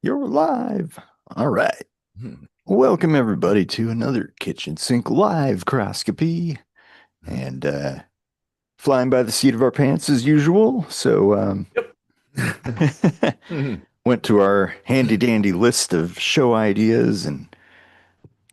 You're live. All right. Hmm. Welcome everybody to another Kitchen Sink live microscopy and flying by the seat of our pants as usual. So Yep. Mhm. went to our handy dandy list of show ideas and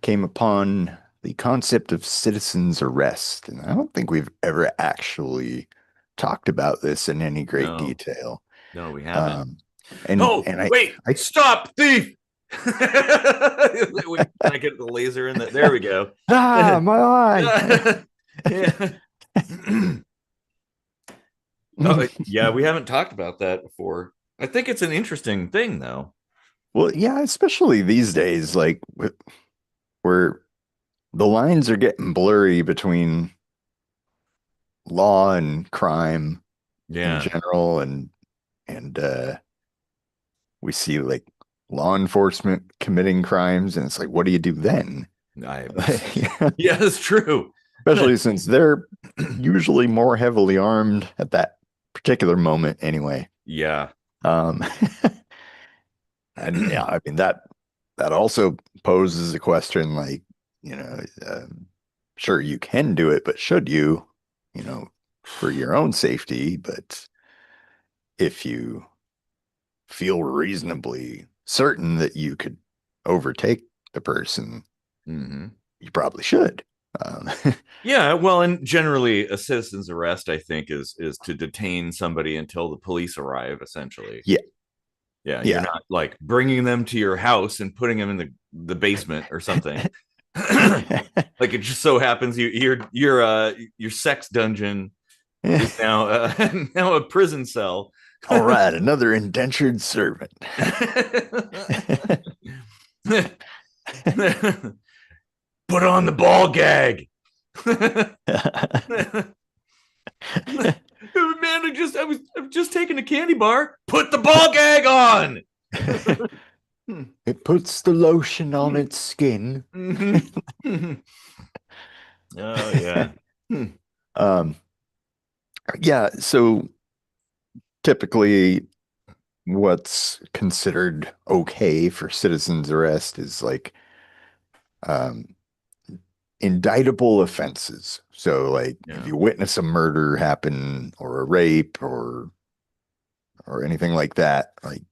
came upon the concept of citizen's arrest. And I don't think we've ever actually talked about this in any great No, detail. no, we haven't. Um and Oh, and I wait, I stop, thief! Can I get the laser in that? There we go. my eye. Yeah. Oh, yeah, we haven't talked about that before. I think it's an interesting thing, though. Well, yeah, especially these days, like where the lines are getting blurry between law and crime in Yeah, general, and we see like law enforcement committing crimes, and it's like, what do you do then? I. Especially Yeah, it's true. since they're usually more heavily armed at that particular moment anyway. Yeah. Um, and yeah, I mean that also poses a question like, you know, sure you can do it, but should you, you know, for your own safety? But if you feel reasonably certain that you could overtake the person, Hmm. you probably should. Um, Yeah, well, and generally, a citizen's arrest, I think, is to detain somebody until the police arrive, essentially. yeah, Yeah, you're yeah. not like bringing them to your house and putting them in the basement or something. Like it just so happens your sex dungeon is now now a prison cell. All right, another indentured servant. Put on the ball gag. Man, I'm just taking a candy bar. Put the ball gag on. It puts the lotion on its skin. Oh yeah. um, yeah, so typically what's considered okay for citizen's arrest is like um, indictable offenses. So like if Yeah. you witness a murder happen or a rape or anything like that, like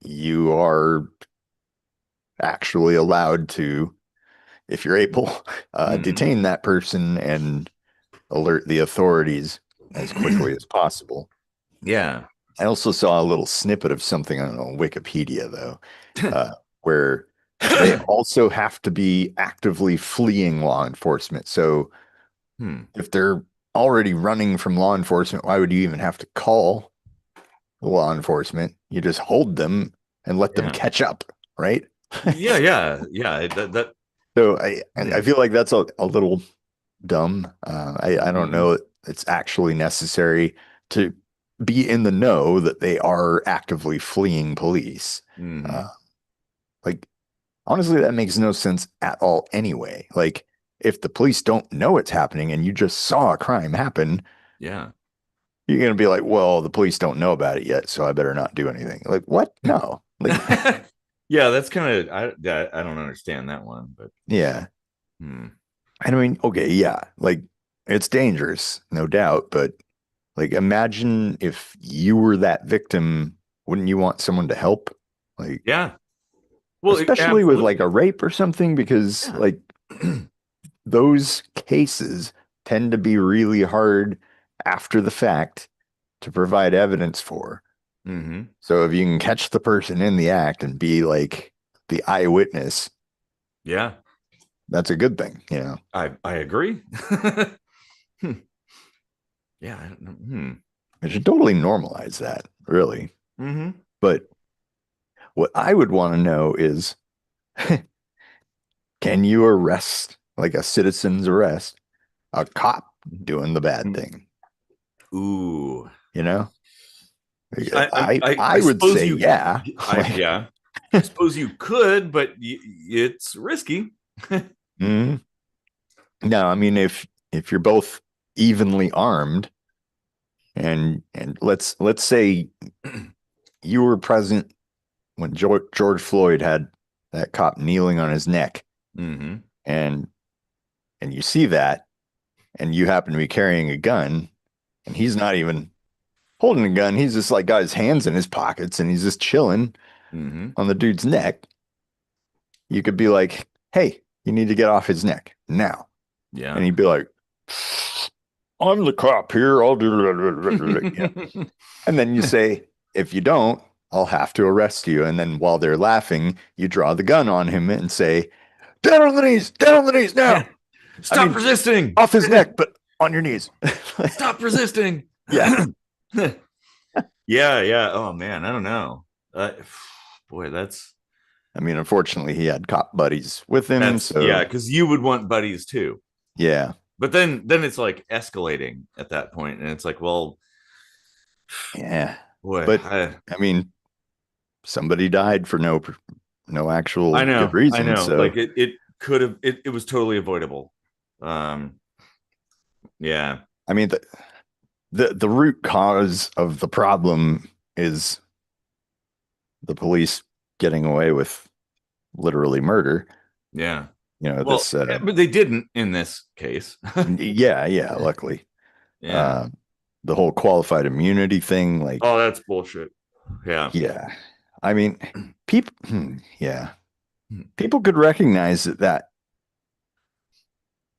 you are actually allowed to, if you're able, Hmm. detain that person and alert the authorities as quickly as possible. Yeah. I also saw a little snippet of something on Wikipedia though, where they also have to be actively fleeing law enforcement. So Hmm. if they're already running from law enforcement, why would you even have to call law enforcement? You just hold them and let them Yeah. catch up, right? Yeah. Yeah. Yeah. That. So I Hmm. feel like that's a little dumb. I don't Hmm. know it's actually necessary to be in the know that they are actively fleeing police. Uh, Hmm. like honestly, that makes no sense at all anyway. Like if the police don't know it's happening and you just saw a crime happen, Yeah. you're gonna be like, well, the police don't know about it yet, so I better not do anything. Like what? No. Like Yeah. That's kind of I don't understand that one, but yeah. hmm. And I mean, okay, yeah, like it's dangerous, no doubt, but like imagine if you were that victim, wouldn't you want someone to help? Like Yeah. Well, especially with like a absolutely. rape or something, because Yeah. like those cases tend to be really hard after the fact to provide evidence for. Hmm. So if you can catch the person in the act and be like the eyewitness, Yeah. that's a good thing, you know. I agree. Hmm. Yeah. I don't know. Hmm. We should totally normalize that, really. Hmm. But what I would want to know is, can you arrest, like a citizen's arrest, a cop doing the bad thing? Ooh. You know, I I would suppose say you. yeah. Like, Yeah. I suppose you could, but it's risky. mm, no, I mean if you're both evenly armed and let's say you were present when George Floyd had that cop kneeling on his neck, Mm-hmm. and you see that, and you happen to be carrying a gun, and he's not even holding a gun. He's just like got his hands in his pockets, and he's just chilling Mm-hmm. on the dude's neck. You could be like, "Hey, you need to get off his neck now," and Yeah. he'd be like, "I'm the cop here. I'll do," yeah. And then you say, "If you don't, I'll have to arrest you." And then while they're laughing, you draw the gun on him and say, down on the knees Yeah. now. I Stop mean, resisting. off his neck, but on your knees." Stop resisting. Yeah. Yeah, yeah. Oh man, I don't know. Boy, I mean, unfortunately, he had cop buddies with him. that's yeah, So, because you would want buddies too. yeah. But then it's like escalating at that point, and it's like, well, Yeah. boy, But, I mean, somebody died for no actual good I reason. know. So, Like it could have it was totally avoidable. Um, yeah, I mean, the root cause of the problem is the police getting away with literally murder. yeah. Well, This, but they didn't in this case. yeah, yeah, luckily. Yeah. Uh, the whole qualified immunity thing, like, Oh, that's bullshit. Yeah. yeah. I mean, people, yeah, people could recognize that that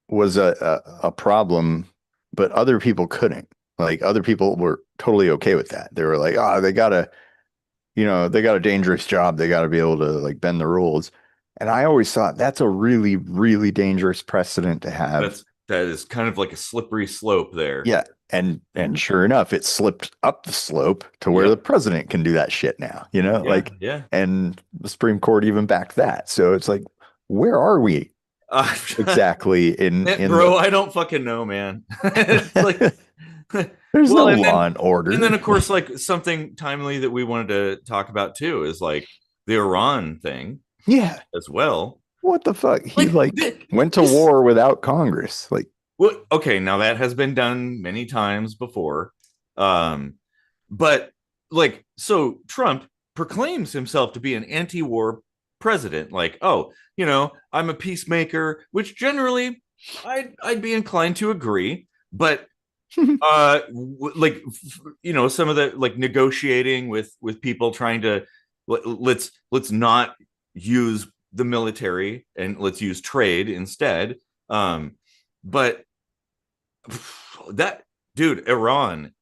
was a problem, but other people couldn't. Like, other people were totally okay with that. They were like, oh, they got a dangerous job. They got to be able to like bend the rules. And I always thought that's a really, really dangerous precedent to have. That is kind of like a slippery slope there. Yeah. And sure enough, it slipped up the slope to where the Yep. president can do that shit now, Yeah. like, Yeah. and the Supreme Court even backed that. So it's like, where are we Uh, exactly in bro, I don't fucking know, man. It's like, the there's well, no law and and then order. of course, like something timely that we wanted to talk about too is like the Iran thing Yeah. as well. What the fuck? He Like like went to this. war without Congress. Like, Well, okay, now that has been done many times before. Um, but like, so Trump proclaims himself to be an anti-war president. Like, oh, I'm a peacemaker, which generally I'd be inclined to agree. But like, some of the like negotiating with people trying to let's not use the military and let's use trade instead. But that dude, Iran,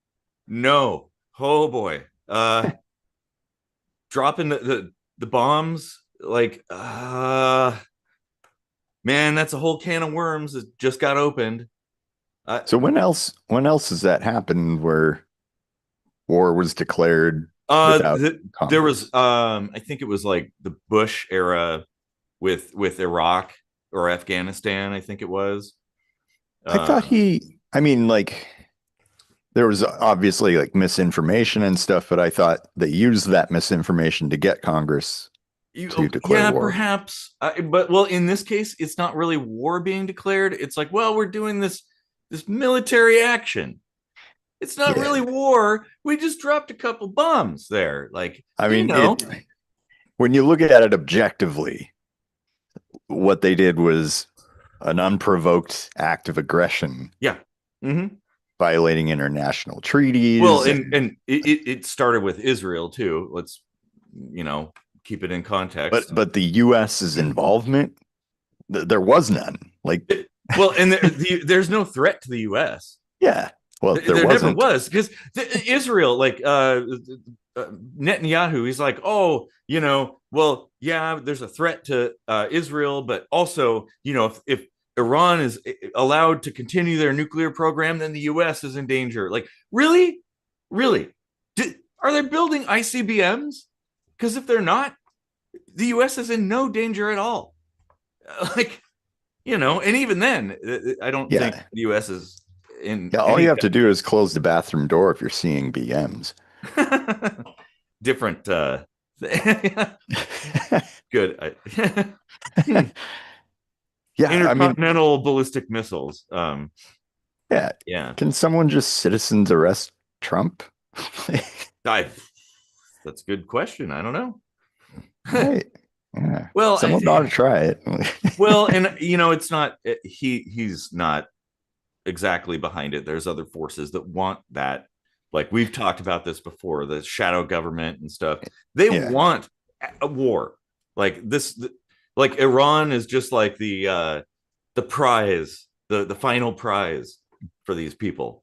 no, oh boy, dropping the bombs, like, man, that's a whole can of worms that just got opened. Uh, so when else has that happened where war was declared without there was, Congress? I think it was like the Bush era with Iraq or Afghanistan, I think it was. I thought Um, I mean, like, there was obviously like misinformation and stuff, but I thought they used that misinformation to get Congress to declare yeah, war. perhaps, but well, in this case, it's not really war being declared. It's like, well, we're doing this military action. It's not Yeah. really war. We just dropped a couple bombs there. Like, I mean, when you look at it objectively, what they did was an unprovoked act of aggression, yeah. Mm-hmm. violating international Well, treaties. and it started with Israel too. Let's, keep it in context. But the US's involvement, there was none. Like, Well, and there's no threat to the U.S. yeah, well, there There never wasn't. was, because Israel, like, Netanyahu, he's like, oh, well, yeah, there's a threat to Israel, but also, if Iran is allowed to continue their nuclear program, then the U.S. is in danger. Like, really, really, are they building ICBMs? Because if they're not, the U.S. is in no danger at all. Like, and even then, I don't think Yeah, the U.S. is in yeah. All you any have to do is close the bathroom door if you're seeing BMs. different. Good. Yeah, I mean, Intercontinental ballistic missiles. yeah. Yeah. Can someone just citizens arrest Trump? I, that's a good question. I don't know. Right. Yeah. Well, Someone ought to try it. well, and it's not he's not exactly behind it. There's other forces that want that. Like we've talked about this before, the shadow government and stuff. They Yeah. want a war. Like this, like Iran is just like the prize, the final prize for these people.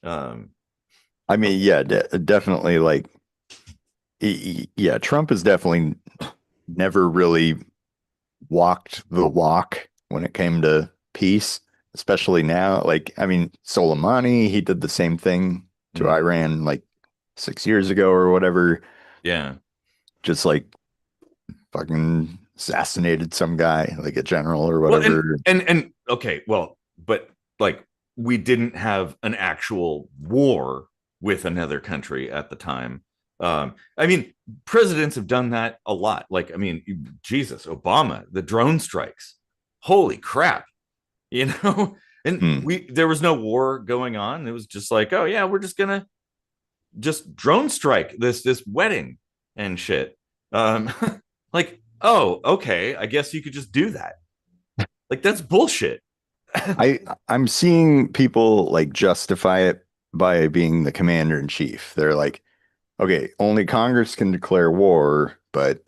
Um, I mean, yeah, definitely like yeah, Trump has definitely never really walked the walk when it came to peace, especially now. Like, I mean, Soleimani, he did the same thing to mm, Iran like 6 years ago or whatever, yeah. just like fucking assassinated some guy, like a general or Well, whatever. and okay, well, but like we didn't have an actual war with another country at the time. I mean, presidents have done that a lot. Like, I mean, Jesus, Obama, the drone strikes. Holy crap, you know? And Hmm. there was no war going on. It was just like, oh yeah, we're just gonna just drone strike this wedding and shit. Um, like, oh, okay, I guess you could just do that. Like that's bullshit. I'm seeing people like justify it by being the commander in chief. They're like, okay, only Congress can declare war, but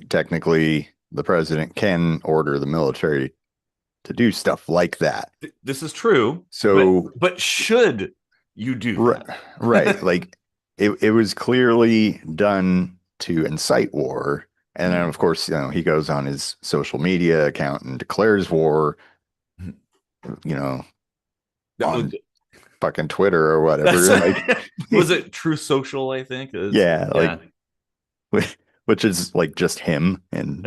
technically the president can order the military to do stuff like that. This is true, but So, should you do right, that? right, like it was clearly done to incite war. And then, of course, he goes on his social media account and declares war, you know, on fucking Twitter or That's whatever. Like, was it True Social, I think is. yeah, Yeah. like, which is like just him. And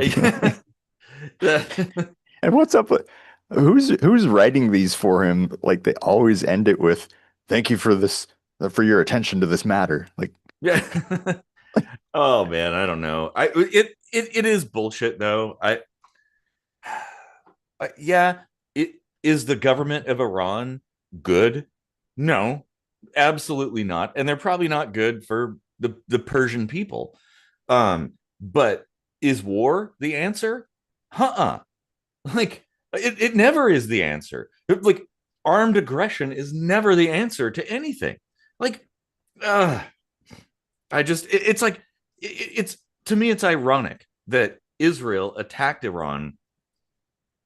and what's up with who's writing these for him? Like they always end it with "Thank you for this for your attention to this matter." Yeah. Oh man, I don't know. It is bullshit though. Yeah, it is the government of Iran good? No, absolutely not. And they're probably not good for the Persian people. But is war the answer? Uh-uh. Like it never is the answer. Like armed aggression is never the answer to anything. Like uh it's like it's to me it's ironic that Israel attacked Iran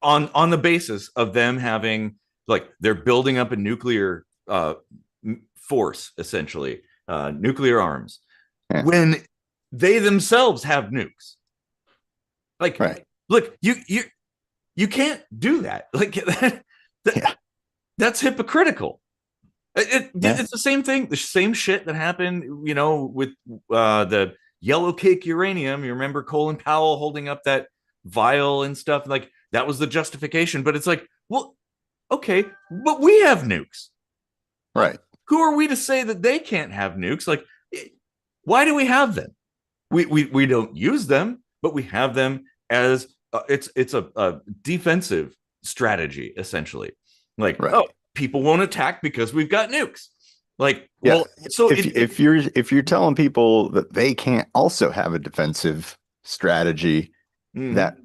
on the basis of them having like they're building up a nuclear force essentially, nuclear arms, Yeah, when they themselves have nukes. Like right. look, you can't do that. Like that Yeah, that's hypocritical. yeah, It's the same thing, the same shit that happened, with the yellow cake uranium. You remember Colin Powell holding up that vial and stuff? Like that was the justification. But it's like, well, okay, but we have nukes. right. Who are we to say that they can't have nukes? Like, why do we have them? We don't use them, but we have them as it's a defensive strategy essentially. Like, oh, Right. people won't attack because we've got nukes. Like, Yeah. well, so If you're telling people that they can't also have a defensive strategy, mm-hmm. that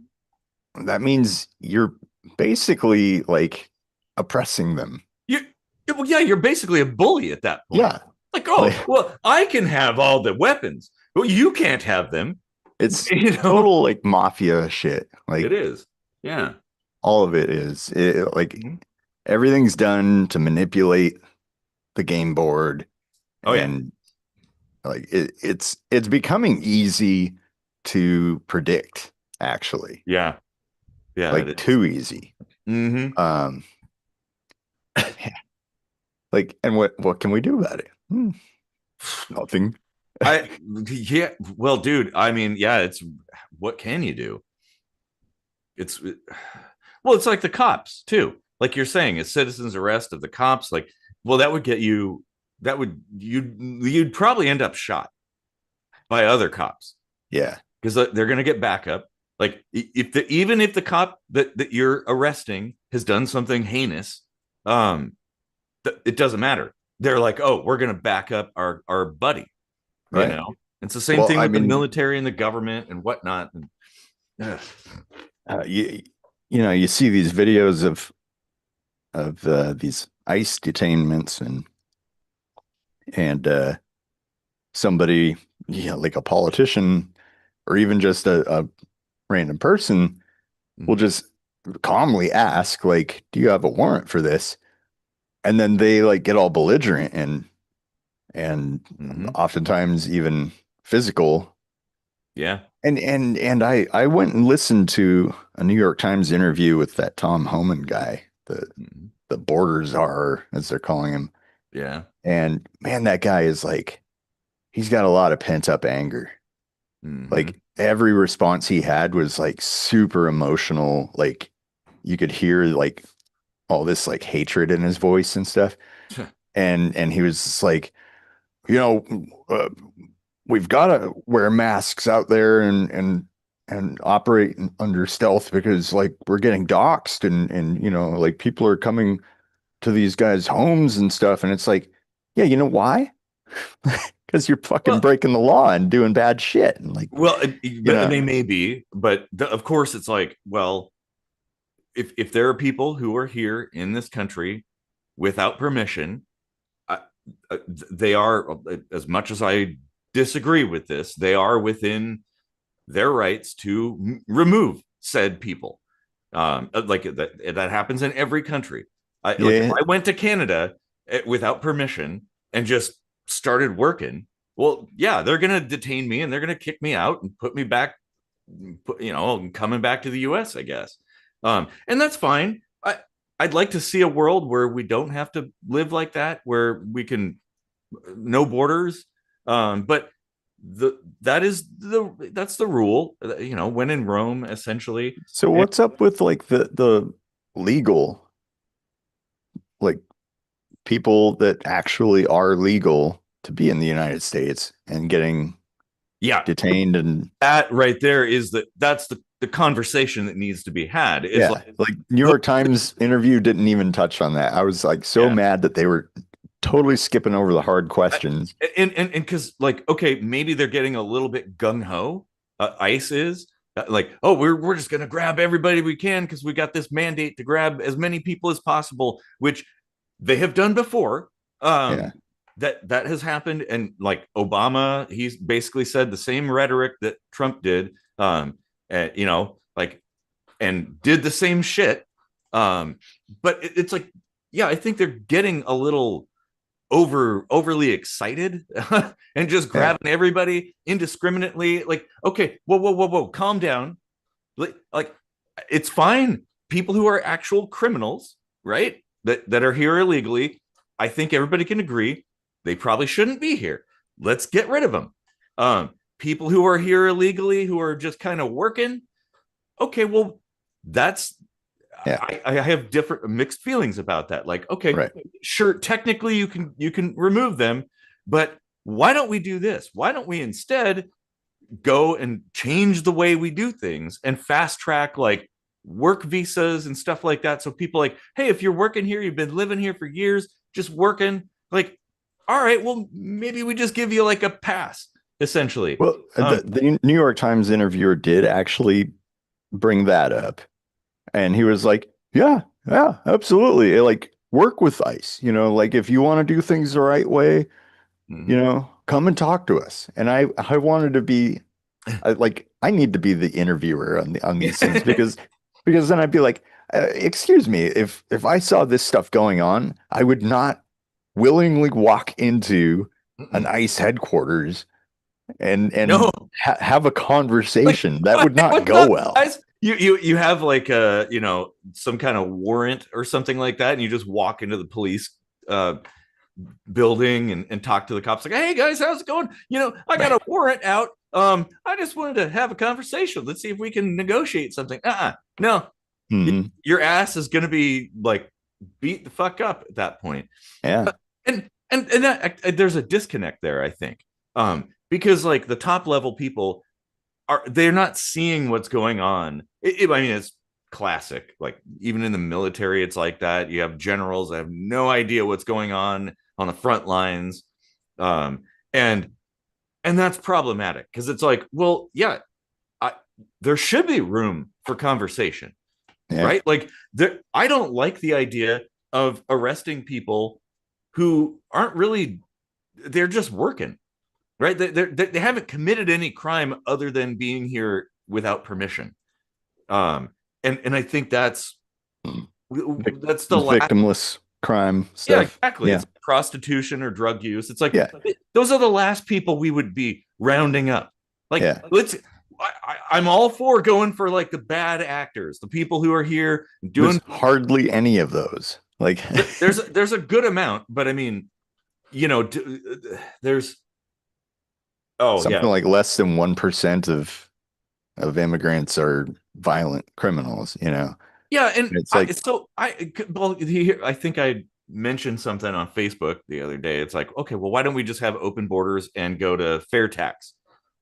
that means you're basically like oppressing them. you well, yeah, you're basically a bully at that point. Yeah. Like, Like oh, well, I can have all the weapons, but you can't have them. it's You know, total like mafia shit. it Like is. Yeah. all of it is. Like Mhm. everything's done to manipulate the game board Oh yeah. and like it's becoming easy to predict actually. Yeah. Yeah. Like It is. too easy. Mm-hmm. Um like and what can we do about it? Nothing. I yeah, well, dude, I mean, yeah, it's what can you do? It's well, it's like the cops too. Like you're saying, a citizen's arrest of the cops, like, well, that would get you that would you'd probably end up shot by other cops Yeah. because they're gonna get backup. Like even if the cop that you're arresting has done something heinous, um, it doesn't matter. They're like, oh, we're gonna back up our buddy, you Right. know. It's the same Well, thing I with the mean, military and the government and whatnot. And, uh, you you know, you see these videos of these ICE detainments, and somebody, like a politician or even just a random person will mm-hmm, just calmly ask, like, "Do you have a warrant for this?" And then they like get all belligerent and mm-hmm, oftentimes even physical. yeah, And I went and listened to a New York Times interview with that Tom Homan guy, mm-hmm, the border czar, as they're calling him. yeah, And man, that guy is like, he's got a lot of pent up anger. mm-hmm. Like every response he had was like super emotional. Like you could hear like all this like hatred in his voice and stuff. And he was just like, you know, uh, we've got to wear masks out there and operate under stealth because like we're getting doxxed and like people are coming to these guys' homes and stuff. And it's like, yeah, you know why? Because you're fucking Well, breaking the law and doing bad shit. And like, well, you know, they may be, but of course, it's like, well, if there are people who are here in this country without permission, uh, they are, as much as I disagree with this, they are within their rights to remove said people. Like that happens in every country. Like if yeah. I went to Canada without permission and just started working, well, yeah, they're gonna detain me and they're gonna kick me out and put me back, coming back to the U.S. I guess, and that's fine. I'd like to see a world where we don't have to live like that, where we can no borders. But that's the rule. When in Rome, essentially. So And what's up with like the legal, like people that actually are legal to be in the United States and getting yeah, detained and that right there is that's the conversation that needs to be had. Is yeah, like, like New York Times interview didn't even touch on that. I was like so yeah, mad that they were totally skipping over the hard questions. and because like, okay, maybe they're getting a little bit gung ho. ICE is like, oh, we're just gonna grab everybody we can because we got this mandate to grab as many people as possible, which they have done before. Yeah. That has happened, and like Obama, he's basically said the same rhetoric that Trump did. Like, and did the same shit. But it's like, yeah, I think they're getting a little overly excited and just Yeah. grabbing everybody indiscriminately. Like, okay, whoa, calm down. Like it's fine. People who are actual criminals, right? That are here illegally, I think everybody can agree they probably shouldn't be here. Let's get rid of them. People who are here illegally, who are just kind of working, okay, well, that's Yeah. I have different mixed feelings about that. Like, okay, Right. sure, technically you can remove them, but why don't we do this? Why don't we instead go and change the way we do things and fast track like work visas and stuff like that? So people like, hey, if you're working here, you've been living here for years, just working, like, all right, well, maybe we just give you like a pass, essentially. Well, the New York Times interviewer did actually bring that up. And he was like, yeah, yeah, absolutely. Like work with ICE, like if you want to do things the right way, Mhm. come and talk to us. And I wanted to be I need to be the interviewer on these things because then I'd be like, excuse me, if I saw this stuff going on, I would not willingly walk into an ICE headquarters and No, have a like, conversation. That would not what's go up, well. guys? You have like a some kind of warrant or something like that, and you just walk into the police uh building and talk to the cops like, hey guys, how's it going? I got a warrant out. I just wanted to have a conversation. Let's see if we can negotiate something. No, Mhm. your ass is gonna be like beat the fuck up at that point. Yeah. And that there's a disconnect there, I think. Because like the top level people they're not seeing what's going on. I mean, it's classic. Like even in the military, it's like that. You have generals that have no idea what's going on the front lines, and And that's problematic because it's like, well, yeah, I, there should be room for conversation, Yeah. right? Like, I don't like the idea of arresting people who aren't really, they're just working, right? They haven't committed any crime other than being here without permission. Um, and I think Mm. that's the last. Victimless crime Yeah, stuff. exactly. Yeah. It's prostitution or drug use. It's like Yeah. those are the last people we would be rounding up. Like, Yeah. let's. I'm all for going for like the bad actors, the people who are here There's doing. hardly any of those. Like There's a good amount, but I mean, there's. Oh something yeah, like less than 1% of immigrants are violent criminals, you know. yeah, and It's like, I think I mentioned something on Facebook the other day. It's like, okay, well, why don't we just have open borders and go to fair tax,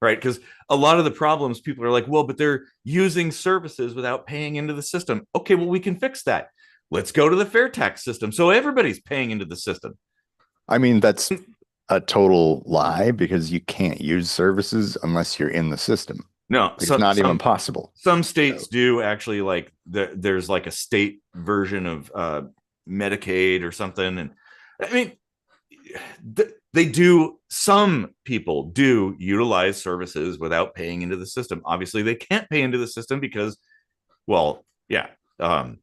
right? Because a lot of the problems people are like, well, but they're using services without paying into the system. Okay, well, we can fix that. Let's go to the fair tax system so everybody's paying into the system. I mean, that's a total lie because you can't use services unless you're in the system. No, Like, it's not even possible. some states So, do actually like there's like a state version of Medicaid or something, and I mean they do. Some people do utilize services without paying into the system. Obviously, they can't pay into the system because, well, yeah, um,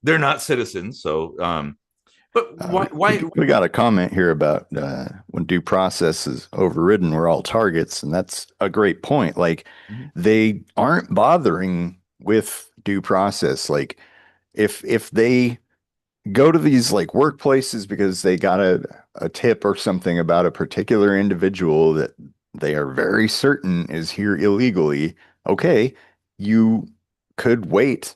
they're not citizens. So, but why? we got a comment here about when due process is overridden, we're all targets, and that's a great point. Like Mhm. they aren't bothering with due process. Like if they go to these like workplaces because they got a tip or something about a particular individual that they are very certain is here illegally, okay, you could wait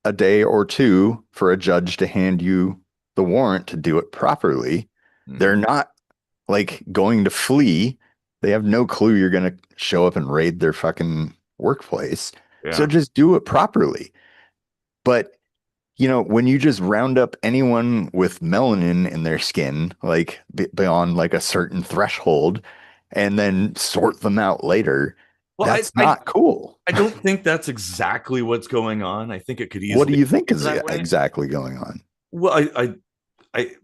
a day or two for a judge to hand you the warrant to do it properly. They're Mhm. not like going to flee. They have no clue you're going to show up and raid their fucking workplace. So Yeah. just do it properly. But you know, when you just round up anyone with melanin in their skin, like beyond like a certain threshold, and then sort them out later, Well, that's not cool. I don't think that's exactly what's going on. I think it could What do easily you think be is that way. exactly going on? Well, I I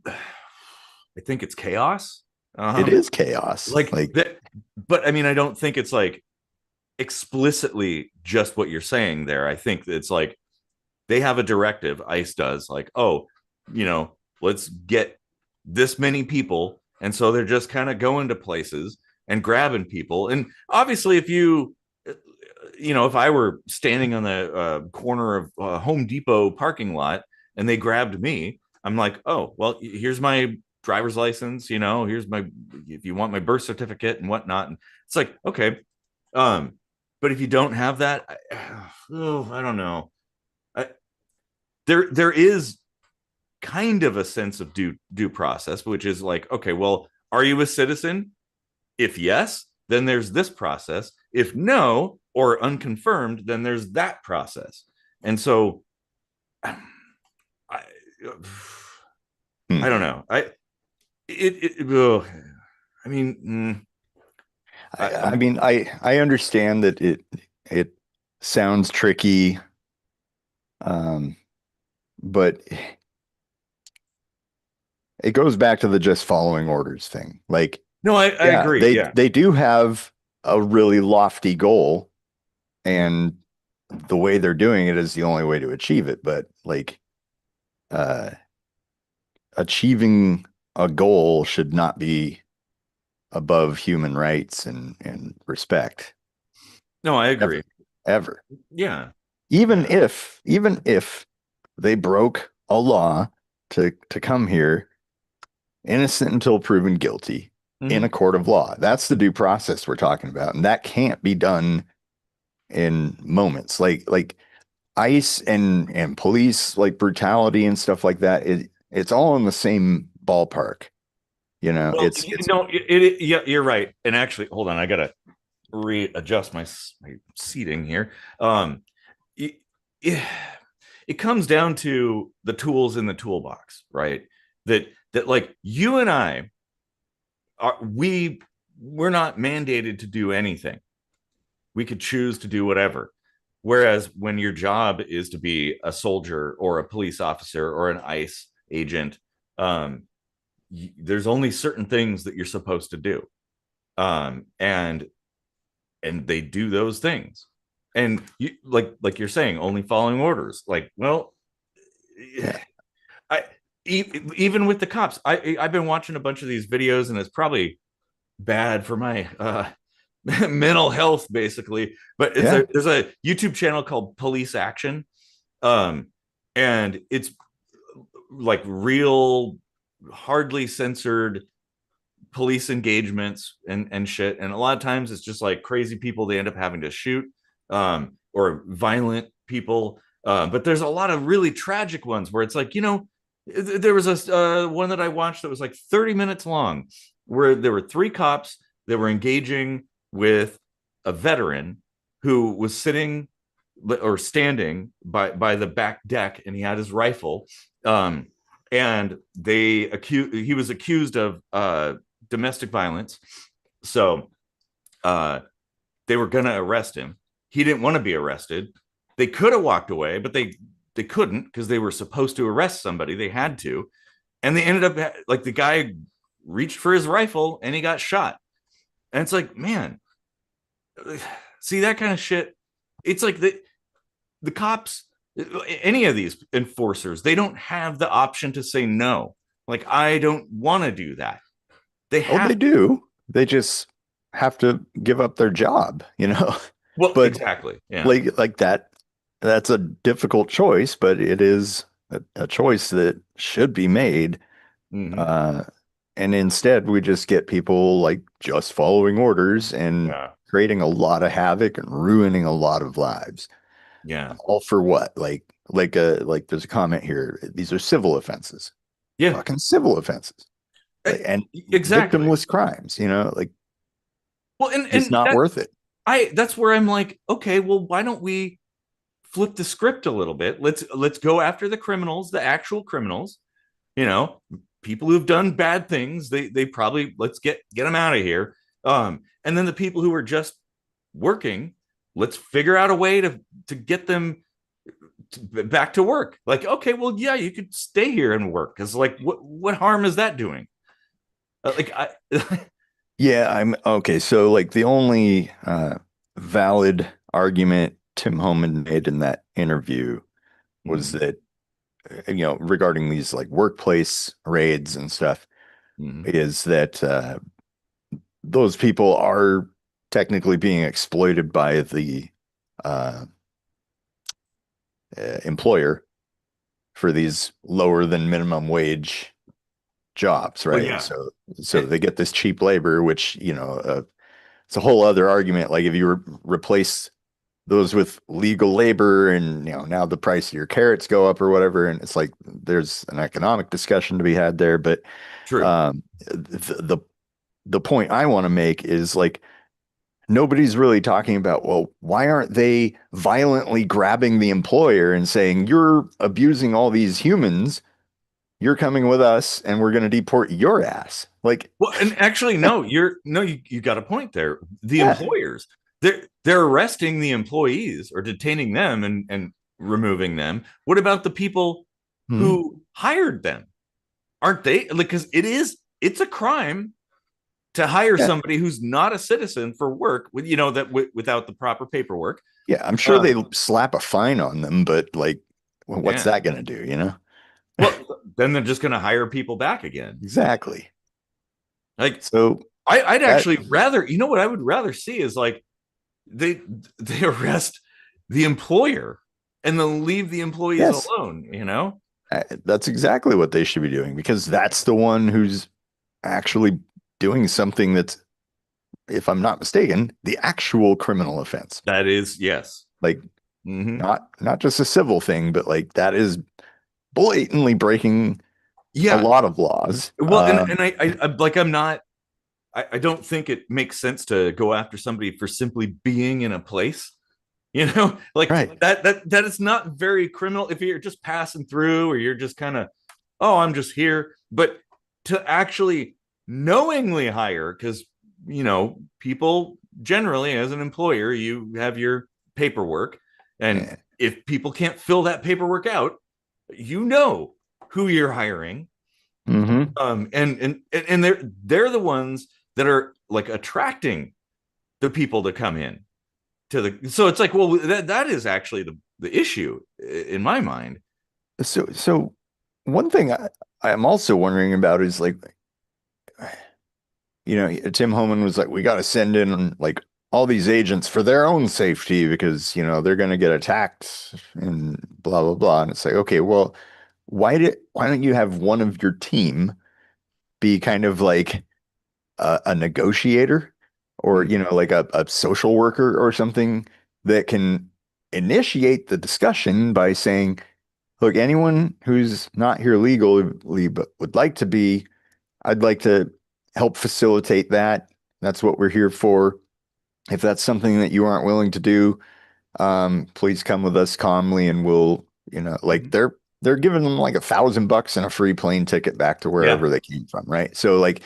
think it's chaos. It Um, is chaos. like Like, that, but I mean, I don't think it's like explicitly just what you're saying there. I think it's like they have a directive, ICE does, like, oh, let's get this many people. And so they're just kind of going to places and grabbing people. And obviously, if I were standing on the corner of Home Depot parking lot and they grabbed me, I'm like, oh, well, here's my driver's license, here's my, if you want my birth certificate and whatnot. And it's like, okay. Um, but if you don't have that, I don't know. I, there is kind of a sense of due process, which is like, okay, well, are you a citizen? If yes, then there's this process. If no, or unconfirmed, then there's that process. And so, I, hmm. I don't know. Ugh. I mean, I mean, I understand that it sounds tricky, um, but it goes back to the just following orders thing. Like, no, I yeah, agree. Yeah. they do have a really lofty goal, and the way they're doing it is the only way to achieve it. But like, uh, achieving a goal should not be above human rights and respect No, I ever, agree. ever. Yeah. Even Yeah. if they broke a law to come here innocent until proven guilty in a Mm-hmm. court of law. That's the due process we're talking about. And that can't be done in moments. Like ICE and police like brutality and stuff like that. It's all in the same ballpark. You know, Well, it's yeah, you're right. And actually, hold on, I gotta readjust my seating here. It, it, it comes down to the tools in the toolbox, right? That like you and I are we we're not mandated to do anything. We could choose to do whatever. Whereas when your job is to be a soldier or a police officer or an ICE agent, um, there's only certain things that you're supposed to do, and they do those things, and you're saying, only following orders. Like, well, Yeah. I even with the cops, I've been watching a bunch of these videos, and it's probably bad for my mental health, basically. But Yeah. there's a YouTube channel called Police Action, um, and it's like real, hardly censored police engagements and shit. And a lot of times it's just like crazy people they end up having to shoot, or violent people. But there's a lot of really tragic ones where it's like, there was a one that I watched that was like 30 minutes long, where there were three cops that were engaging with a veteran who was sitting or standing by the back deck, and he had his rifle. And he was accused of domestic violence. So they were going to arrest him. He didn't want to be arrested. They could have walked away, but they couldn't, because they were supposed to arrest somebody. They had to. And they ended up, like, the guy reached for his rifle and he got shot. And it's like, man, see that kind of shit. It's like the cops, any of these enforcers, they don't have the option to say no. Like, I don't want to do that. They Oh, have. they do. They just have to give up their job, you know? Well, But exactly. Yeah. like that's a difficult choice, but it is a choice that should be made. Mm-hmm. Uh, and instead, we just get people like just following orders and Yeah. creating a lot of havoc and ruining a lot of lives. Yeah. All for what? Like there's a comment here. These are civil offenses, Yeah. fucking civil offenses, Uh, and Exactly. victimless crimes. Like Well, just and not that worth it. that's where I'm like, okay, well, why don't we flip the script a little bit? Let's go after the criminals, the actual criminals, you know, people who've done bad things. They probably, let's get them out of here. And then the people who are just working, let's figure out a way to get them back to work. Like, okay, well, yeah, you could stay here and work, because, like, what harm is that doing? Like, I Yeah, I'm okay. So like the only valid argument Tim Homan made in that interview was mm-hmm, that regarding these like workplace raids and stuff mm-hmm. is that those people are technically being exploited by the uh, employer for these lower than minimum wage jobs, Well, right? yeah. So they get this cheap labor, which it's a whole other argument. Like if you replace those with legal labor, and now the price of your carrots go up or whatever, and it's like there's an economic discussion to be had there. But True. the point I want to make is like nobody's really talking about, well, why aren't they violently grabbing the employer and saying, you're abusing all these humans, you're coming with us and we're going to deport your ass. Like, Well, and actually, no, you got a point there. The yeah. employers, they're arresting the employees or detaining them and removing them. What about the people Hmm. who hired them? Aren't they, like, because it's a crime to hire Yeah. somebody who's not a citizen for work with, without the proper paperwork. Yeah. I'm sure they Um, slap a fine on them, but like, well, what's yeah. that going to do? Well, then they're just going to hire people back again. Exactly. Like, So I'd that, actually rather, what I would rather see is, like, they they arrest the employer and then leave the employees yes, alone. that's exactly what they should be doing because that's the one who's actually doing something that's, if I'm not mistaken, the actual criminal offense. That is, yes. Like Mm-hmm. not just a civil thing, but like that is blatantly breaking a Yeah. lot of laws. Well, and I like, I'm not, I don't think it makes sense to go after somebody for simply being in a place. Like, Right. that is not very criminal if you're just passing through, or you're just kind of, oh, I'm just here. But to actually knowingly hire, because people generally, as an employer, you have your paperwork, and Yeah. if people can't fill that paperwork out, you know who you're hiring. Hmm. And they're the ones that are like attracting the people to come in to the. So it's like, well, that is actually the issue in my mind. So one thing I'm also wondering about is like, Tim Homan was like, we got to send in like all these agents for their own safety because, they're going to get attacked and blah, blah, blah. And it's like, okay, well, why don't you have one of your team be kind of like a negotiator or, Mm. like a social worker or something that can initiate the discussion by saying, look, anyone who's not here legally but would like to be, I'd like to help facilitate that. That's what we're here for. If that's something that you aren't willing to do, please come with us calmly and we'll, like Mhm. they're giving them like $1,000 and a free plane ticket back to Yeah. wherever they came from, right? So like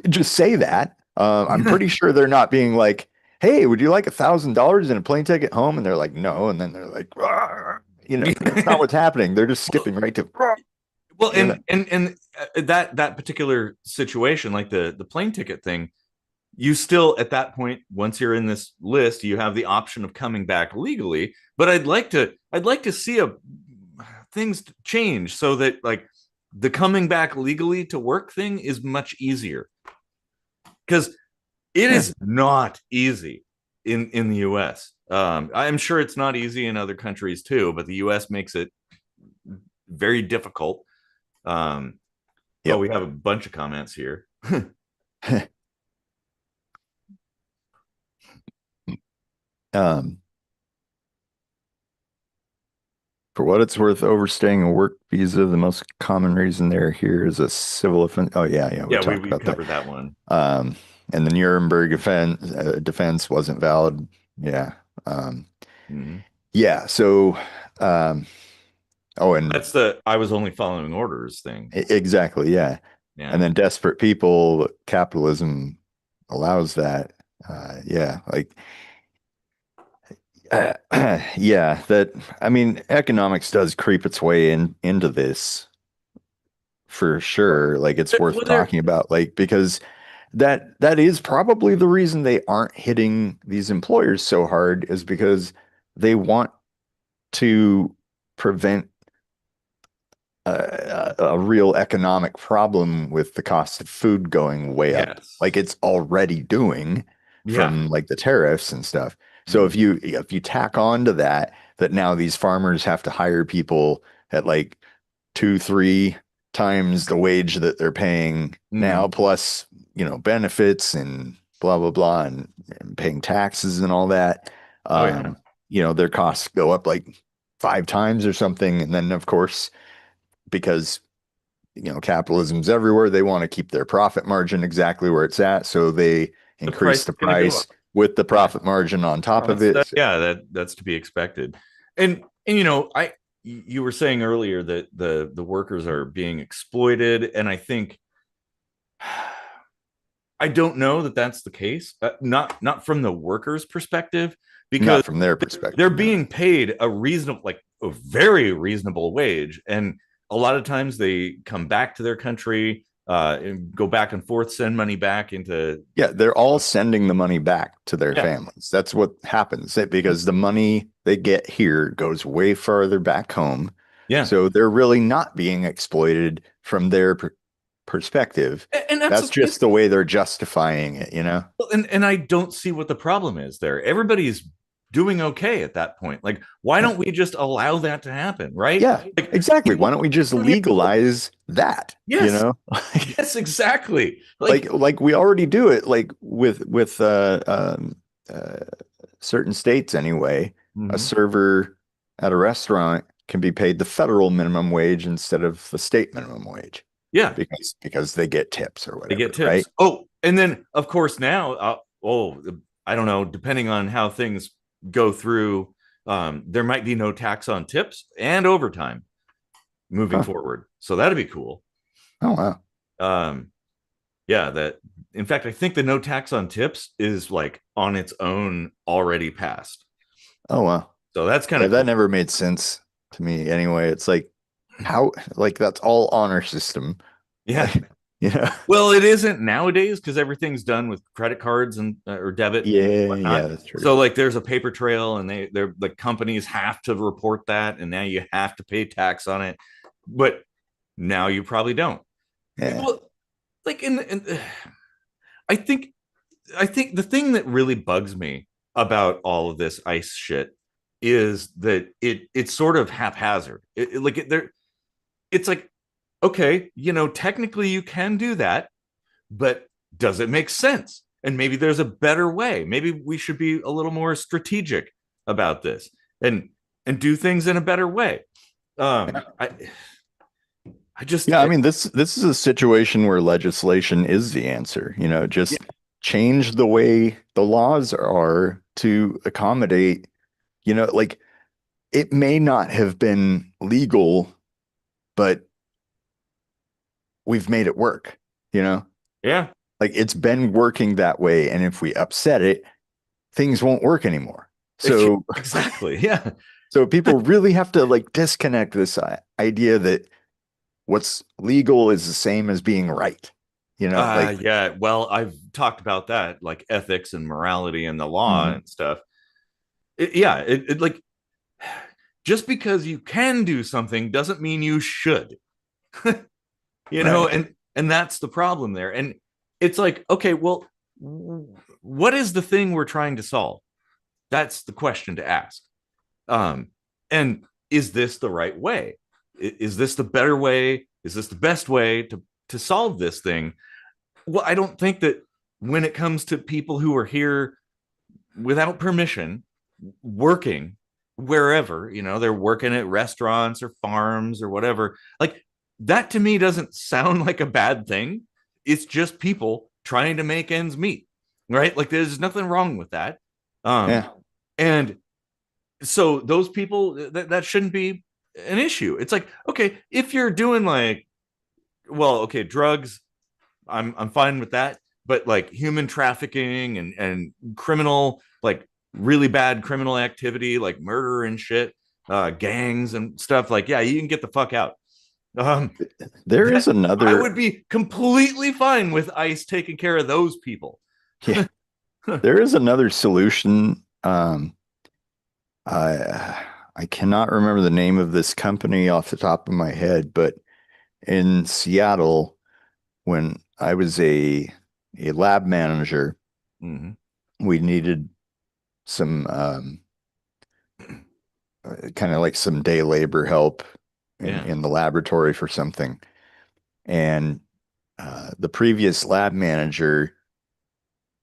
just say that. I'm pretty sure they're not being like, hey, would you like $1,000 and a plane ticket home? And they're like, no. And then they're like, "Rawr." That's not what's happening. They're just skipping right to, "Rawr." Well, you know, and that particular situation, like the plane ticket thing, you still at that point, once you're in this list, you have the option of coming back legally. But I'd like to see a things change so that like the coming back legally to work thing is much easier, because it yeah. is not easy in the US. I'm sure it's not easy in other countries too, but the US makes it very difficult. um, oh, Yep. we have a bunch of comments here. Um, for what it's worth, overstaying a work visa, the most common reason they're here is a civil offense. Oh yeah, yeah, we Yeah, we talked we about that. covered that one. Um, and the Nuremberg defense wasn't valid. Yeah. Mhm. Yeah. So, um, oh, and That's the I was only following orders thing. exactly. Yeah. And Yeah. then desperate people, capitalism allows that. Yeah. Like, uh, yeah, I mean, economics does creep its way into this for sure. Like, it's worth Well, there. talking about, like, because that is probably the reason they aren't hitting these employers so hard is because they want to prevent a real economic problem with the cost of food going way up, Yes. like it's already doing Yeah. from like the tariffs and stuff. So Mm. if you tack on to that now these farmers have to hire people at like 2, 3 times the wage that they're paying now, Mm. plus benefits and blah blah blah and paying taxes and all that. Oh yeah. Um, their costs go up like 5 times or something, and then of course because capitalism's everywhere. They want to keep their profit margin exactly where it's at, so they The price increase is the going to go price up. with the Yeah. profit margin on top of That's it. that. Yeah. That's to be expected. And I you were saying earlier that the workers are being exploited, and I don't know that that's the case. Not from the workers' perspective, because Not from their they're perspective, no. being paid a reasonable, like a very reasonable wage, and a lot of times they come back to their country, and go back and forth, send money back into. Yeah, they're all sending the money back to their Yeah, families. That's what happens because the money they get here goes way farther back home. yeah, So they're really not being exploited from their perspective. and that's That's okay. just the way they're justifying it. And I don't see what the problem is there. Everybody's doing okay at that point. Like, why Yeah. don't we just allow that to happen, right? Yeah, Like exactly. Why people don't we just come here. legalize that, you Yes, know? yes, exactly. Like Like, like we already do it like with uh certain states anyway. A mhm. server at a restaurant can be paid the federal minimum wage instead of the state minimum wage Yeah, because they get tips or they get whatever, right? tips. Oh, and then of course now, I don't know, depending on how things go through, there might be no tax on tips and overtime moving Huh. forward. So that'd be cool. Oh wow. Um, yeah, that in fact, I think the no tax on tips is like on its own already passed. Oh wow. So that's kind Yeah, of that cool. never made sense to me anyway. It's like how like that's all honor system. Yeah. Like, you know. Well, it isn't nowadays because everything's done with credit cards and or debit and Yeah, yeah, whatnot. that's true. So like there's a paper trail and they're the companies have to report that and now you have to pay tax on it. But now you probably don't. Yeah. Well, like I think I think the thing that really bugs me about all of this ICE shit is that it's sort of haphazard. It's like okay, technically you can do that, but does it make sense? And maybe there's a better way. Maybe we should be a little more strategic about this and do things in a better way. Um, I I just Yeah, I mean this is a situation where legislation is the answer. yeah, Just change the way the laws are to accommodate, like it may not have been legal, but we've made it work, you know? yeah, Like it's been working that way, and if we upset it, things won't work anymore. So exactly, yeah. so people really have to like disconnect this idea that what's legal is the same as being right. Like Yeah. Well, I've talked about that, like ethics and morality and the law mhm, and stuff. Yeah, it like just because you can do something doesn't mean you should. right. And that's the problem there. And it's like, okay, well, what is the thing we're trying to solve? That's the question to ask. um and is this the right way? Is this the better way? Is this the best way to solve this thing? Well, I don't think that when it comes to people who are here without permission working wherever, they're working at restaurants or farms or whatever, like that to me doesn't sound like a bad thing. It's just people trying to make ends meet, right? Like there's nothing wrong with that. um Yeah. and so those people, that shouldn't be an issue. It's like, okay, if you're doing like, well, okay, drugs, I'm fine with that. But like human trafficking and criminal, like really bad criminal activity, like murder and shit, gangs and stuff, like yeah, you can get the fuck out. Um, There is that I another would be completely fine with ICE taking care of those people. yeah, there is another solution. I cannot remember the name of this company off the top of my head, but in Seattle, when I was a lab manager, Mm-hmm. we needed some kind of like some day labor help in Yeah. in the laboratory for something. And the previous lab manager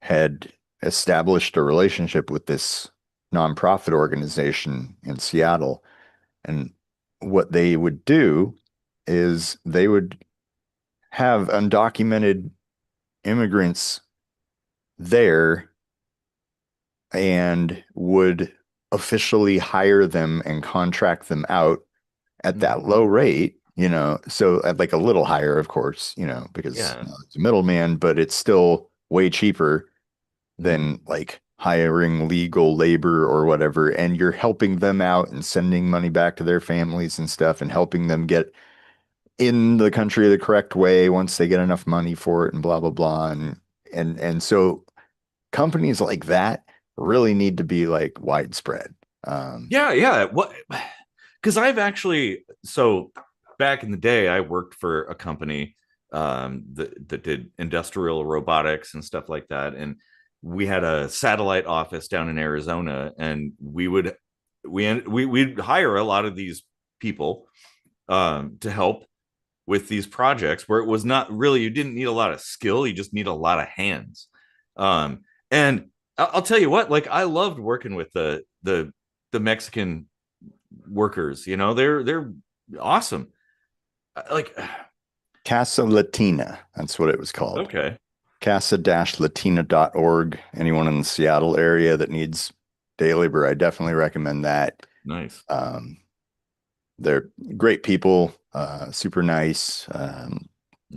had established a relationship with this nonprofit organization in Seattle. And what they would do is they would have undocumented immigrants there and would officially hire them and contract them out at Mm-hmm. that low rate, so at like a little higher, of course, because Yeah. it's a middleman, but it's still way cheaper Mm-hmm. than like hiring legal labor or whatever. And you're helping them out and sending money back to their families and stuff and helping them get in the country the correct way once they get enough money for it and blah blah blah. And so companies like that really need to be like widespread. Yeah, yeah. What? Because I've actually, so back in the day, I worked for a company that did industrial robotics and stuff like that, and we had a satellite office down in Arizona, and we'd hire a lot of these people to help with these projects where it was not really, you didn't need a lot of skill, you just need a lot of hands. And I'll tell you what, like I loved working with the Mexican workers. They're awesome. Like, Casa Latina, that's what it was called. okay, Casa-latina.org. Anyone in the Seattle area that needs day labor, I definitely recommend that. nice. They're great people, super nice.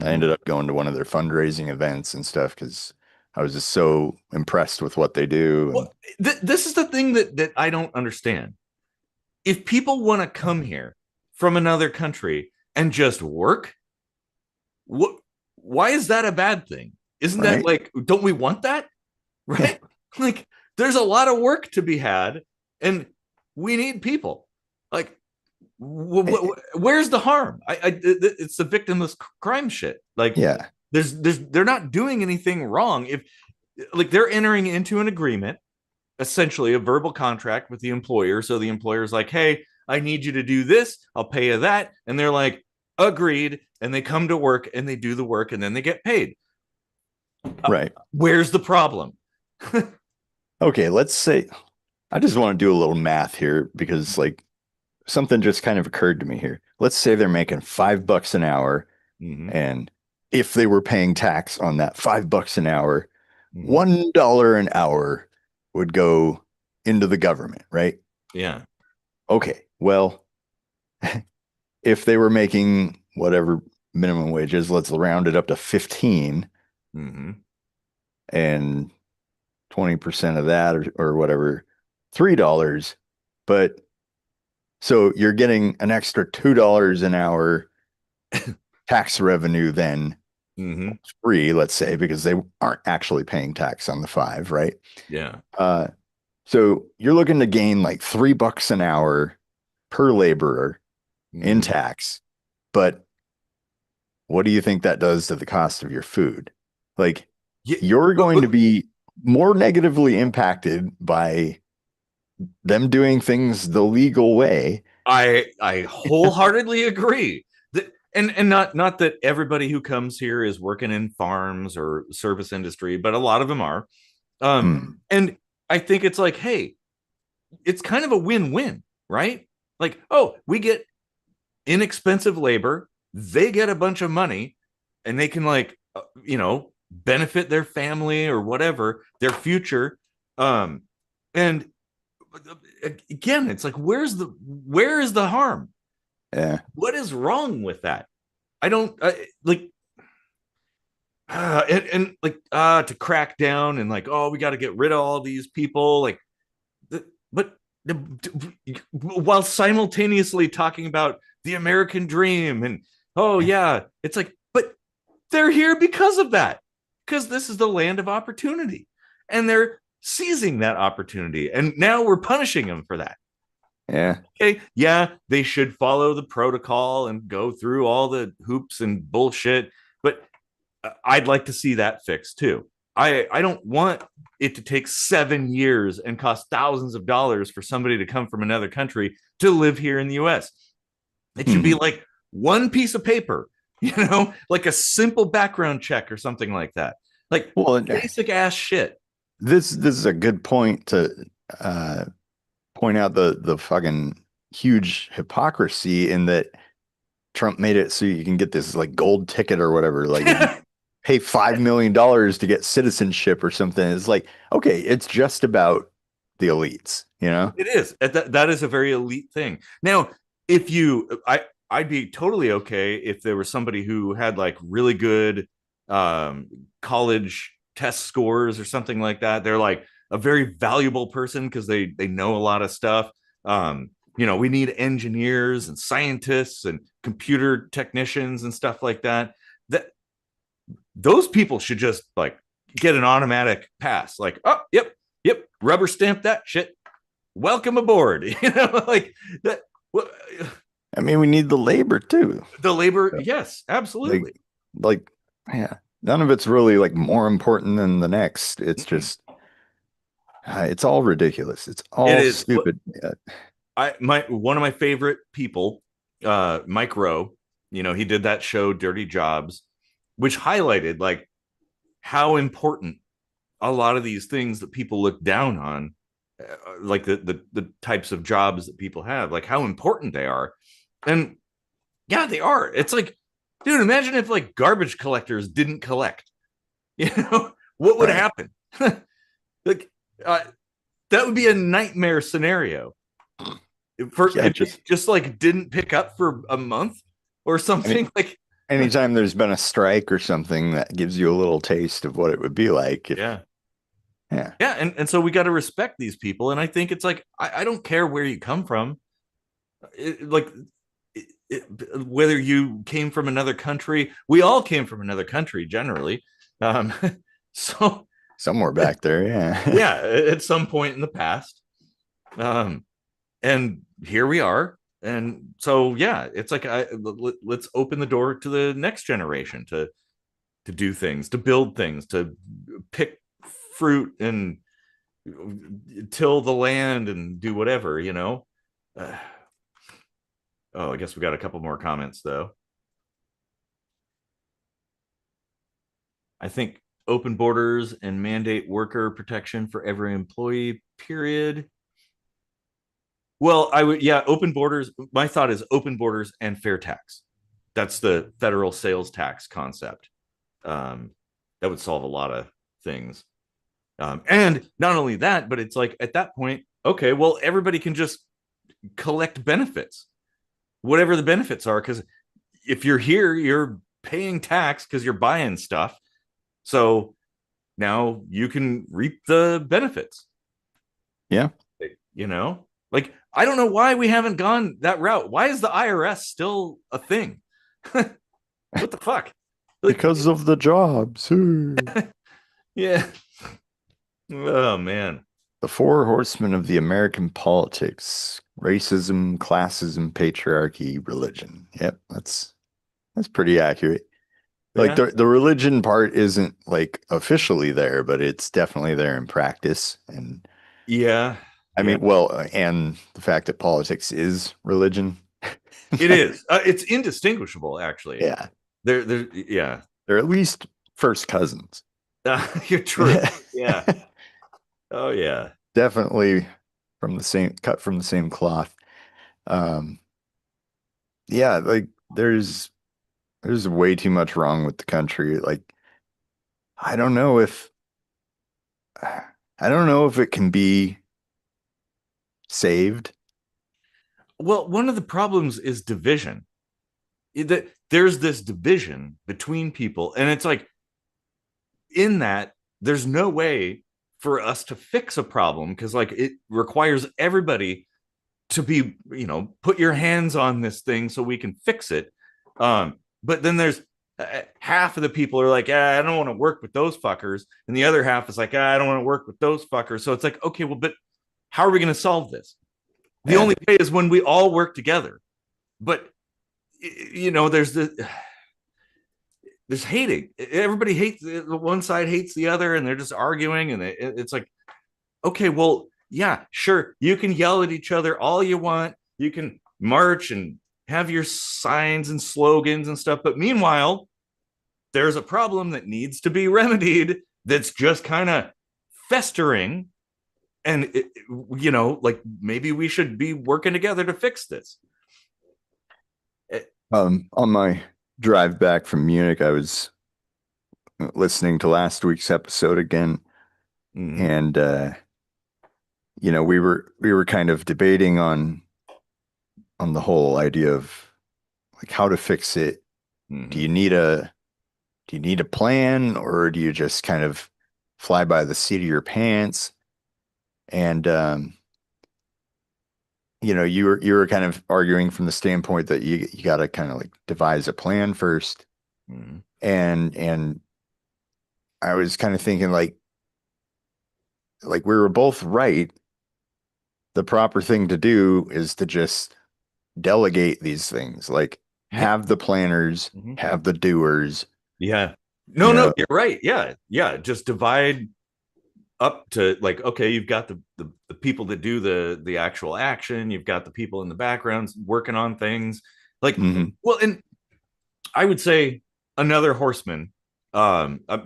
I ended up going to one of their fundraising events and stuff because I was just so impressed with what they do. And Well, this is the thing that I don't understand. If people want to come here from another country and just work, what? Why is that a bad thing? Isn't that right? like? Don't we want that? Yeah, Right? Like, there's a lot of work to be had, and we need people. Like, where's the harm? It's the victimless crime shit. Like, yeah, they're not doing anything wrong. If like they're entering into an agreement, essentially a verbal contract with the employer. So the employer's like, hey, I need you to do this. I'll pay you that. And they're like, agreed. And they come to work and they do the work and then they get paid. right. Where's the problem? Okay, let's say I just want to do a little math here because like something just kind of occurred to me here. Let's say they're making $5 an hour, Mm-hmm. and if they were paying tax on that $5 an hour, Mm-hmm. $1 an hour would go into the government, right? Yeah. Okay, well, if they were making whatever minimum wage is, let's round it up to 15 Mm-hmm. and 20% of that or whatever, $3. But so you're getting an extra $2 an hour tax revenue then Mm-hmm. free, let's say, because they aren't actually paying tax on the five, right? Yeah. Uh, so you're looking to gain like $3 an hour per laborer in Mm-hmm. tax. But what do you think that does to the cost of your food? Like Yeah. you're going to be more negatively impacted by them doing things the legal way. I wholeheartedly agree. And not that everybody who comes here is working in farms or service industry, but a lot of them are. Hmm. And I think it's like, hey, it's kind of a win-win, right? Like, oh, we get inexpensive labor, they get a bunch of money, and they can benefit their family or whatever, their future. And again, it's like, where is the harm? Yeah. What is wrong with that? I don't like to crack down and like, oh, we got to get rid of all these people, like, but while simultaneously talking about the American dream and, oh yeah, it's like, but they're here because of that, because this is the land of opportunity, and they're seizing that opportunity, and now we're punishing them for that. Yeah. Okay, yeah, they should follow the protocol and go through all the hoops and bullshit, but I'd like to see that fixed too. I don't want it to take 7 years and cost thousands of dollars for somebody to come from another country to live here in the US. It should be Hmm. like one piece of paper, like a simple background check or something like that. Like Well, basic ass shit. this is a good point to uh, point out the fucking huge hypocrisy in that Trump made it so you can get this like gold ticket or whatever. Like if you pay $5 million to get citizenship or something, it's like, okay, it's just about the elites, you know? It is. That is a very elite thing. Now, if you, I'd be totally okay if there was somebody who had like really good college test scores or something like that. They're like a very valuable person because they know a lot of stuff. We need engineers and scientists and computer technicians and stuff like that. That those people should just like get an automatic pass. Like, oh, yep, yep, rubber stamp that shit, welcome aboard. Like that. I mean, we need the labor too. The labor, So, yes, like, absolutely. like, yeah, none of it's really like more important than the next. It's Mm-mm. just, it's all ridiculous. It's It all is. stupid. I my one of my favorite people, Mike Rowe. He did that show Dirty Jobs, which highlighted like how important a lot of these things that people look down on, like the types of jobs that people have, like how important they are. And yeah, they are. It's like, dude, imagine if like garbage collectors didn't collect. What would Right. happen? Like, uh, that would be a nightmare scenario. For Yeah, if just, it just like didn't pick up for a month or I mean, something. Like, anytime there's been a strike or something, that gives you a little taste of what it would be like if, Yeah. yeah, Yeah. And so we got to respect these people. And I think it's like, I don't care where you come from. Like, whether you came from another country, we all came from another country generally. Um, so, somewhere back there, yeah. yeah, at some point in the past. Um, and here we are. And so, yeah, it's like, let's open the door to the next generation to do things, to build things, to pick fruit and till the land and do whatever, you know. Oh, I guess we got a couple more comments though. I think open borders and mandate worker protection for every employee, period. Well, I would, yeah, open borders. My thought is open borders and fair tax. That's the federal sales tax concept. Um, that would solve a lot of things. And not only that, but it's like at that point, okay, well, everybody can just collect benefits, whatever the benefits are. Because if you're here, you're paying tax because you're buying stuff. So now you can reap the benefits, Yeah. you know? Like, I don't know why we haven't gone that route. Why is the IRS still a thing? What the fuck? Like, Because of the jobs. yeah. Oh, man. The four horsemen of the American politics: racism, classism, patriarchy, religion. Yep, that's pretty accurate. Like Yeah. the religion part isn't like officially there, but it's definitely there in practice. And Yeah. I Yeah. mean, well, and the fact that politics is religion. It is. It's indistinguishable, actually. Yeah, Yeah. they're at least first cousins. You're true. Yeah. Oh, yeah. Definitely from the same cut from the same cloth. Um, yeah, like there's way too much wrong with the country. Like I don't know if I don't know if it can be saved. Well, one of the problems is division. That there's this division between people, and it's like in that there's no way for us to fix a problem because like it requires everybody to be, put your hands on this thing so we can fix it. But then there's half of the people are like, I don't want to work with those fuckers, and the other half is like, I don't want to work with those fuckers. So it's like, okay, well, but how are we going to solve this? The Yeah, only way is when we all work together. But there's hating. Everybody hates, the one side hates the other, and they're just arguing, and it's like, okay, well, yeah, sure, you can yell at each other all you want, you can march and have your signs and slogans and stuff, but meanwhile, there's a problem that needs to be remedied that's just kind of festering, and like maybe we should be working together to fix this. on my drive back from Munich, I was listening to last week's episode again, Mm-hmm. and we were kind of debating on the whole idea of like how to fix it. Do Mm-hmm. you need a do you need a plan, or do you just kind of fly by the seat of your pants? And you were kind of arguing from the standpoint that you got to kind of like devise a plan first. Mm-hmm. And I was kind of thinking like we were both right. The proper thing to do is to just delegate these things. Like Yeah. have the planners, Mm-hmm. have the doers, Yeah. you No, know. you're right. Yeah. Yeah. Just divide up to like, okay, you've got the people that do the actual action, you've got the people in the backgrounds working on things. Like, Mhm. well, and I would say another horseman,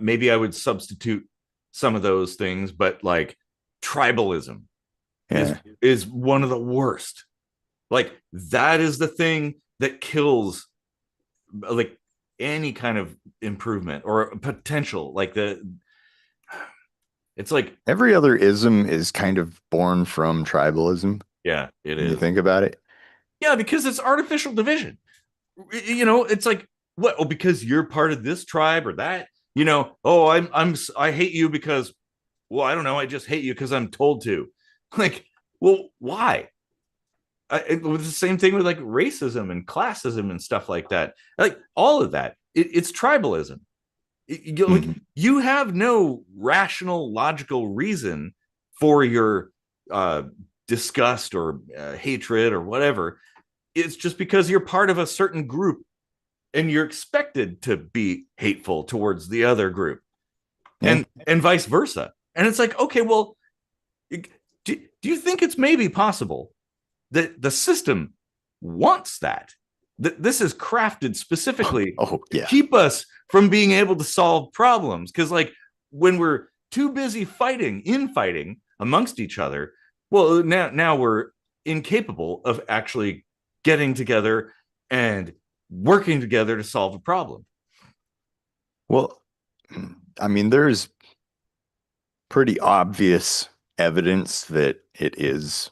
maybe I would substitute some of those things, but like tribalism is Yeah. is one of the worst. Like that is the thing that kills like any kind of improvement or potential. Like it's like, Every other ism is kind of born from tribalism yeah, it when you is. think about it. Yeah, because it's artificial division. It's like What? Oh, because you're part of this tribe or that. Oh, I hate you because, well, I don't know. I just hate you because I'm told to. Like, well, why? It was the same thing with like racism and classism and stuff like that. Like all of that, it's tribalism. Like Mhm. you have no rational, logical reason for your uh, disgust or hatred or whatever. It's just because you're part of a certain group and you're expected to be hateful towards the other group, Yeah. and vice versa. And it's like, okay, well, do you think it's maybe possible that the system wants that? That this is crafted specifically Oh, to yeah. keep us from being able to solve problems. Because, like, when we're too busy infighting amongst each other, well, now we're incapable of actually getting together and working together to solve a problem. Well, I mean, there's pretty obvious evidence that it is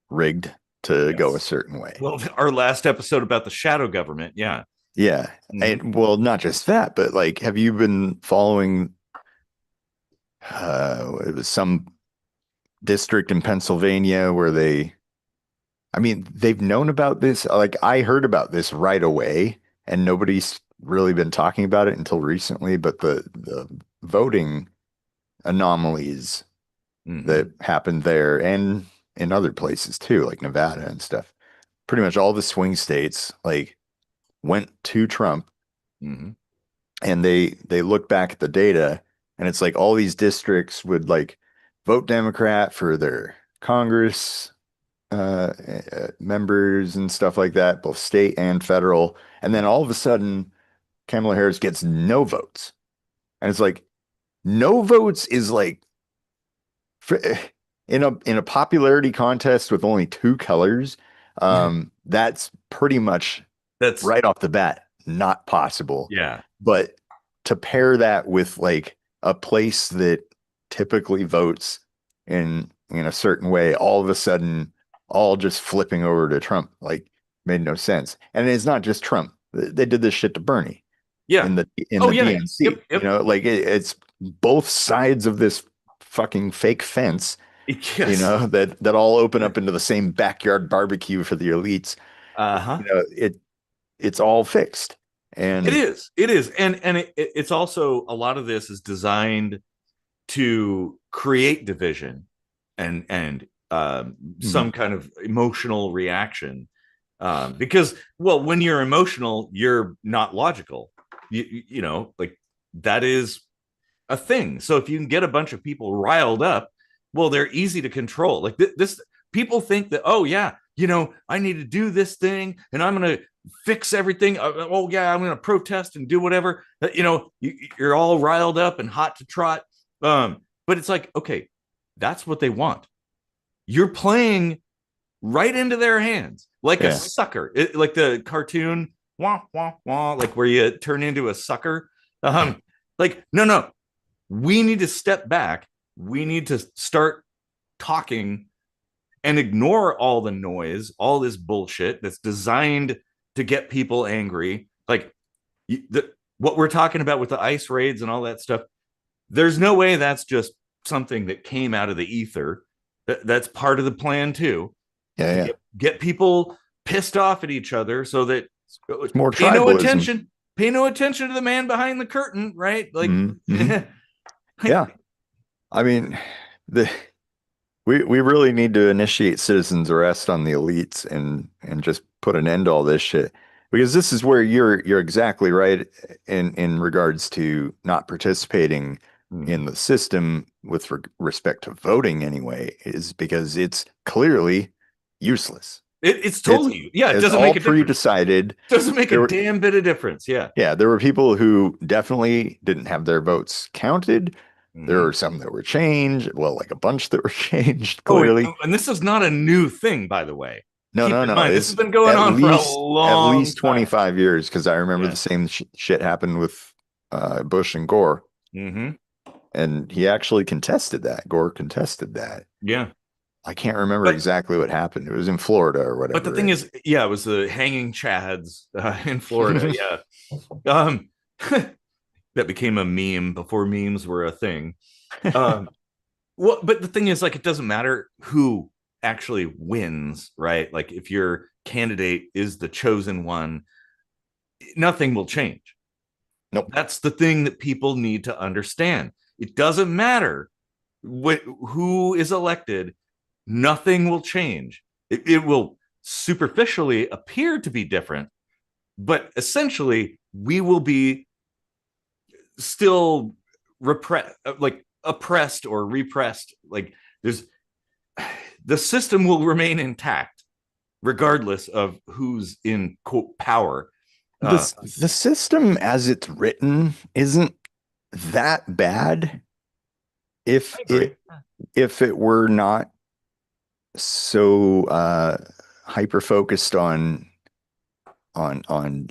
rigged to go a Yes. certain way. Well, our last episode about the shadow government, yeah. Yeah. Mm-hmm. And well, not just that, but like, have you been following it was some district in Pennsylvania where I mean, they've known about this. Like, I heard about this right away, and nobody's really been talking about it until recently, but the voting anomalies Mm-hmm. that happened there and in other places too, like Nevada and stuff. Pretty much all the swing states like went to Trump, Mm-hmm. and they look back at the data, and it's like all these districts would like vote Democrat for their Congress members and stuff like that, both state and federal. And then all of a sudden, Kamala Harris gets no votes. And it's like, no votes is like in a popularity contest with only two colors, that's pretty much That's right off the bat not possible. yeah. But to pair that with like a place that typically votes in a certain way, all of a sudden, all just flipping over to Trump, like made no sense. And it's not just Trump. They did this shit to Bernie Yeah. in Oh the yeah. DNC. Yep. Yep. Like it's both sides of this fucking fake fence, Yes. that all open up into the same backyard barbecue for the elites. Uh-huh. It's all fixed. It And is. It is. And it's also a lot of this is designed to create division and mhm, some kind of emotional reaction. Because, well, when you're emotional, you're not logical. Like that is a thing. So if you can get a bunch of people riled up, well, they're easy to control. Like this, people think that, oh yeah, I need to do this thing and I'm going to fix everything. Oh yeah, I'm going to protest and do whatever. You're all riled up and hot to trot. But it's like, okay, that's what they want. You're playing right into their hands like a yeah, sucker, like the cartoon, wah wah wah, like where you turn into a sucker. Like no, we need to step back. We need to start talking and ignore all the noise, all this bullshit that's designed to get people angry. Like what we're talking about with the ICE raids and all that stuff, there's no way that's just something that came out of the ether. That's part of the plan too, yeah, to yeah. get people pissed off at each other so that It's more pay no tribalism. attention, pay no attention to the man behind the curtain, right? Like, Hmm. like Yeah. I mean, the we really need to initiate citizens arrest on the elites and just put an end to all this shit. Because this is where you're exactly right in regards to not participating mm-hmm. in the system with respect to voting anyway, is because it's clearly useless. It's It's totally, yeah, it it's doesn't all make a difference. pre-decided. Doesn't make a There were damn bit of difference. Yeah. Yeah, there were people who definitely didn't have their votes counted. There Mm-hmm. were some that were changed. Well, like a bunch that were changed, Oh, clearly. and this is not a new thing, by the way. No, Keep no, in no. mind, this has It's been going on for a at long least time. 25 years because I remember the Yeah. same shit happened with Bush and Gore. Mm-hmm. And he actually contested that. Gore contested that. Yeah. I can't remember But exactly what happened. It was in Florida or but the whatever, thing right? is, yeah, it was the hanging chads in Florida. Yeah. Um, that became a meme before memes were a thing. Um, well, but the thing is, like, it doesn't matter who actually wins, right? Like, if your candidate is the chosen one, nothing will change. Nope. That's the thing that people need to understand. It doesn't matter who is elected, nothing will change. It will superficially appear to be different, but essentially, we will be still like oppressed or repressed. Like, there's the system will remain intact regardless of who's in quote power. Uh, The system as it's written isn't that bad if I agree. it were not so hyper focused on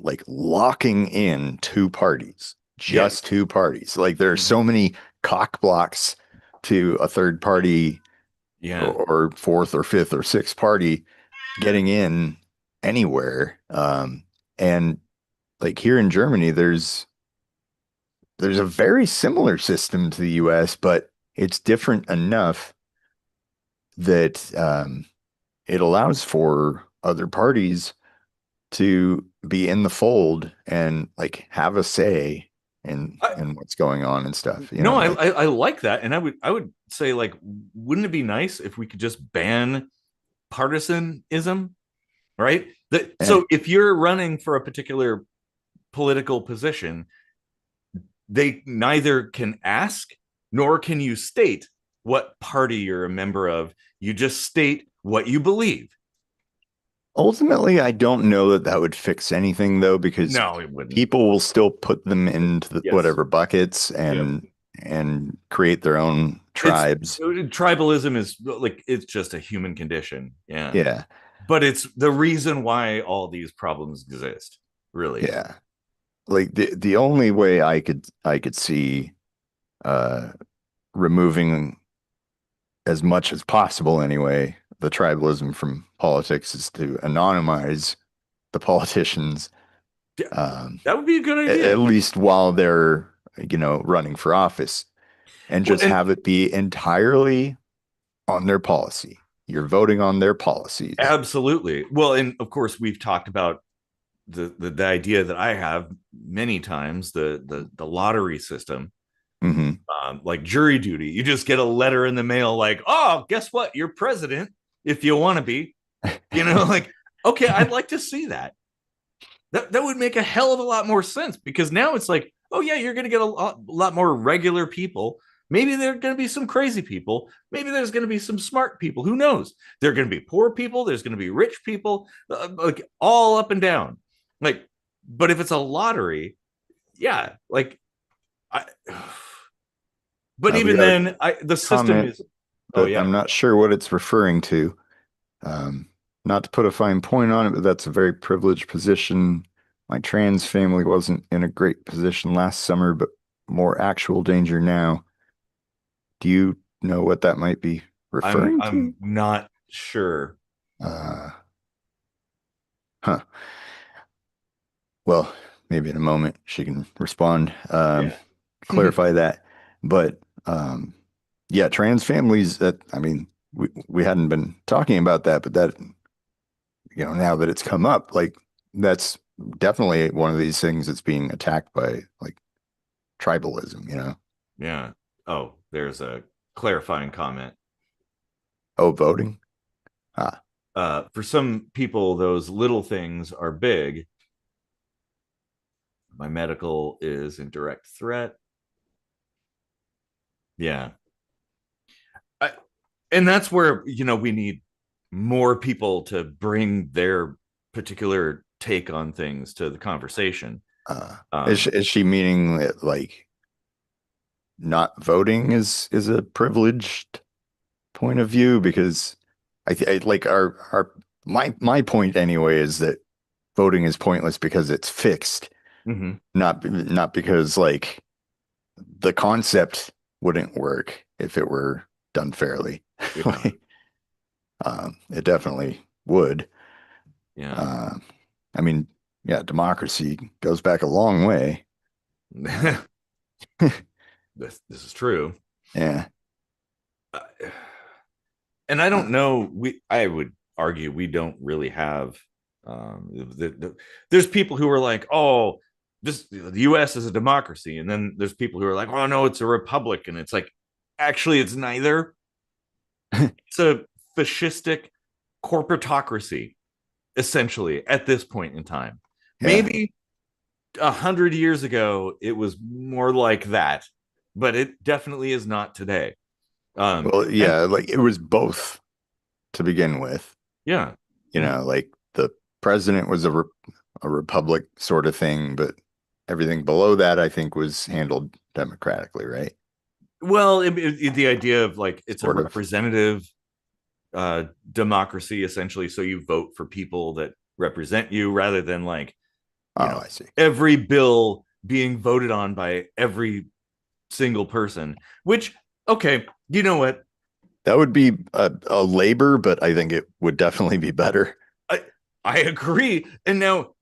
like locking in two parties, Yeah. just two parties. Like there are Mhm. so many cock blocks to a third party Yeah. or fourth or fifth or sixth party getting in anywhere. And like here in Germany, there's a very similar system to the US, but it's different enough that it allows for other parties to be in the fold and like have a say I, in what's going on and stuff. You no, know, like I like that, and I would say, like, wouldn't it be nice if we could just ban partisanism, right? eh, So if you're running for a particular political position, they neither can ask nor can you state what party you're a member of. You just state what you believe. ultimately, I don't know that that would fix anything though, because No, it wouldn't. people will still put them into Yes. whatever buckets Yep. and create their own It's tribes. tribalism is like it's just a human condition. Yeah. Yeah, But it's the reason why all these problems exist, really. yeah. Like the only way I could see uh removing as much as possible anyway the tribalism from politics is to anonymize the politicians, Yeah, um, that would be a good at idea. least while they're, running for office, and Well, just and have it be entirely on their policy. You're voting on their policies. absolutely. Well, and of course, we've talked about the idea that I have many times, the lottery system, Hmm. like jury duty. You just get a letter in the mail, like, oh, guess what? You're president if you want to be. Like, okay, I'd like to see that. That would make a hell of a lot more sense, because now it's like, oh yeah, you're going to get a lot more regular people. Maybe there are going to be some crazy people. Maybe there's going to be some smart people. Who knows? There are going to be poor people. There's going to be rich people, like all up and down. Like, but if it's a lottery, yeah, like, I, but We even got a then, the system comment, is. Oh but yeah, I'm not sure what it's referring to. Um, Not to put a fine point on it, but that's a very privileged position. My trans family wasn't in a great position last summer, but more actual danger now. Do you know what that might be referring I'm to? not sure. Uh, huh. Well, maybe in a moment she can respond, Yeah. clarify that. But yeah, trans families, that I mean, we hadn't been talking about that, but that, now that it's come up, like that's definitely one of these things that's being attacked by like tribalism. Yeah. Oh, there's a clarifying comment. Oh, voting. Ah, For some people, those little things are big. My medical is in direct threat. Yeah. I, and that's where, we need more people to bring their particular take on things to the conversation. is Um, is she meaning that like not voting is a privileged point of view? Because like our my point anyway is that voting is pointless because it's fixed, mhm, not because like the concept wouldn't work if it were done fairly. yeah. Like, it definitely would. Yeah. Uh, I mean, yeah, democracy goes back a long way. Uh, This is true. yeah. Uh, and I don't Uh, know. I would argue we don't really have. There's people who are like, oh, the U.S. is a democracy, and then there's people who are like, oh no, it's a republic, and it's like, actually, it's neither. It's a fascistic corporatocracy, essentially, at this point in time. yeah. Maybe 100 years ago, it was more like that, but it definitely is not today. Well, And yeah, like it was both to begin with. yeah, You know, like the president was a republic sort of thing, but everything below that, I think, was handled democratically, right? well, the idea of like it's a Sort of. representative democracy essentially, so you vote for people that represent you rather than like you Oh, know I see. every bill being voted on by every single person. Which okay, you know what? That would be a labor, but I think it would definitely be better. I I agree. And now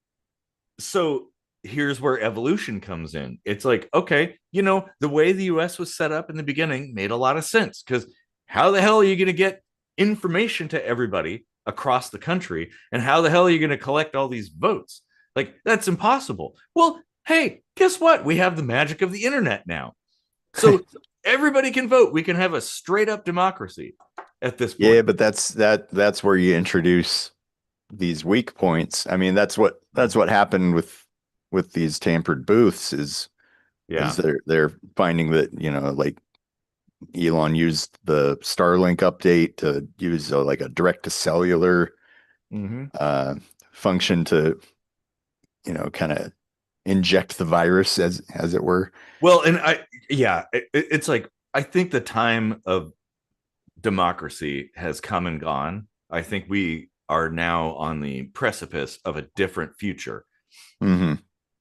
so here's where evolution comes in. It's like, okay, the way the US was set up in the beginning made a lot of sense because how the hell are you going to get information to everybody across the country? And how the hell are you going to collect all these votes? Like, that's impossible. Well, hey, guess what? We have the magic of the internet now. So everybody can vote. We can have a straight up democracy at this Yeah, point. but that's where you introduce these weak points. I mean, that's what happened with these tampered booths is Yeah. they're finding that, like Elon used the Starlink update to use like a direct to cellular Mm-hmm. uh, function to, kind of inject the virus as it were. Well, and yeah, it's like, I think the time of democracy has come and gone. I think we are now on the precipice of a different future Hmm.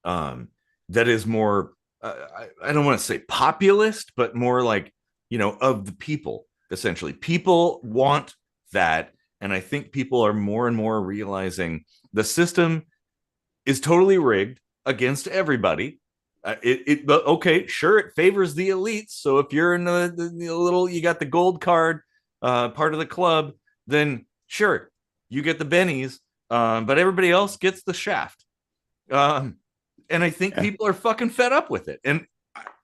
um, that is more, I don't want to say populist, but more like, of the people, essentially. People want that. And I think people are more and more realizing the system is totally rigged against everybody. But okay, sure, it favors the elites. So if you're in the little, you got the gold card part of the club, then sure, you get the bennies, but everybody else gets the shaft. Um, and I think Yeah. people are fucking fed up with it, and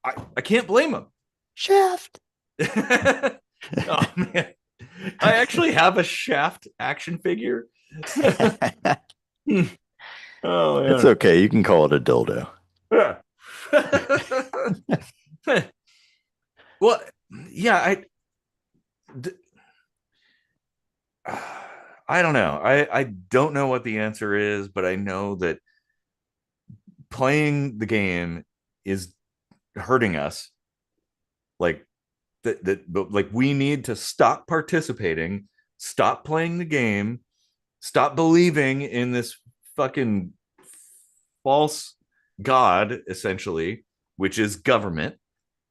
I can't blame them. Shaft. Oh man, I actually have a Shaft action figure. Oh It's man. okay. You can call it a dildo. Yeah. Well, yeah, d- I don't know. I don't know what the answer is, but I know that playing the game is hurting us. Like but like we need to stop participating, stop playing the game, stop believing in this fucking false god essentially, which is government,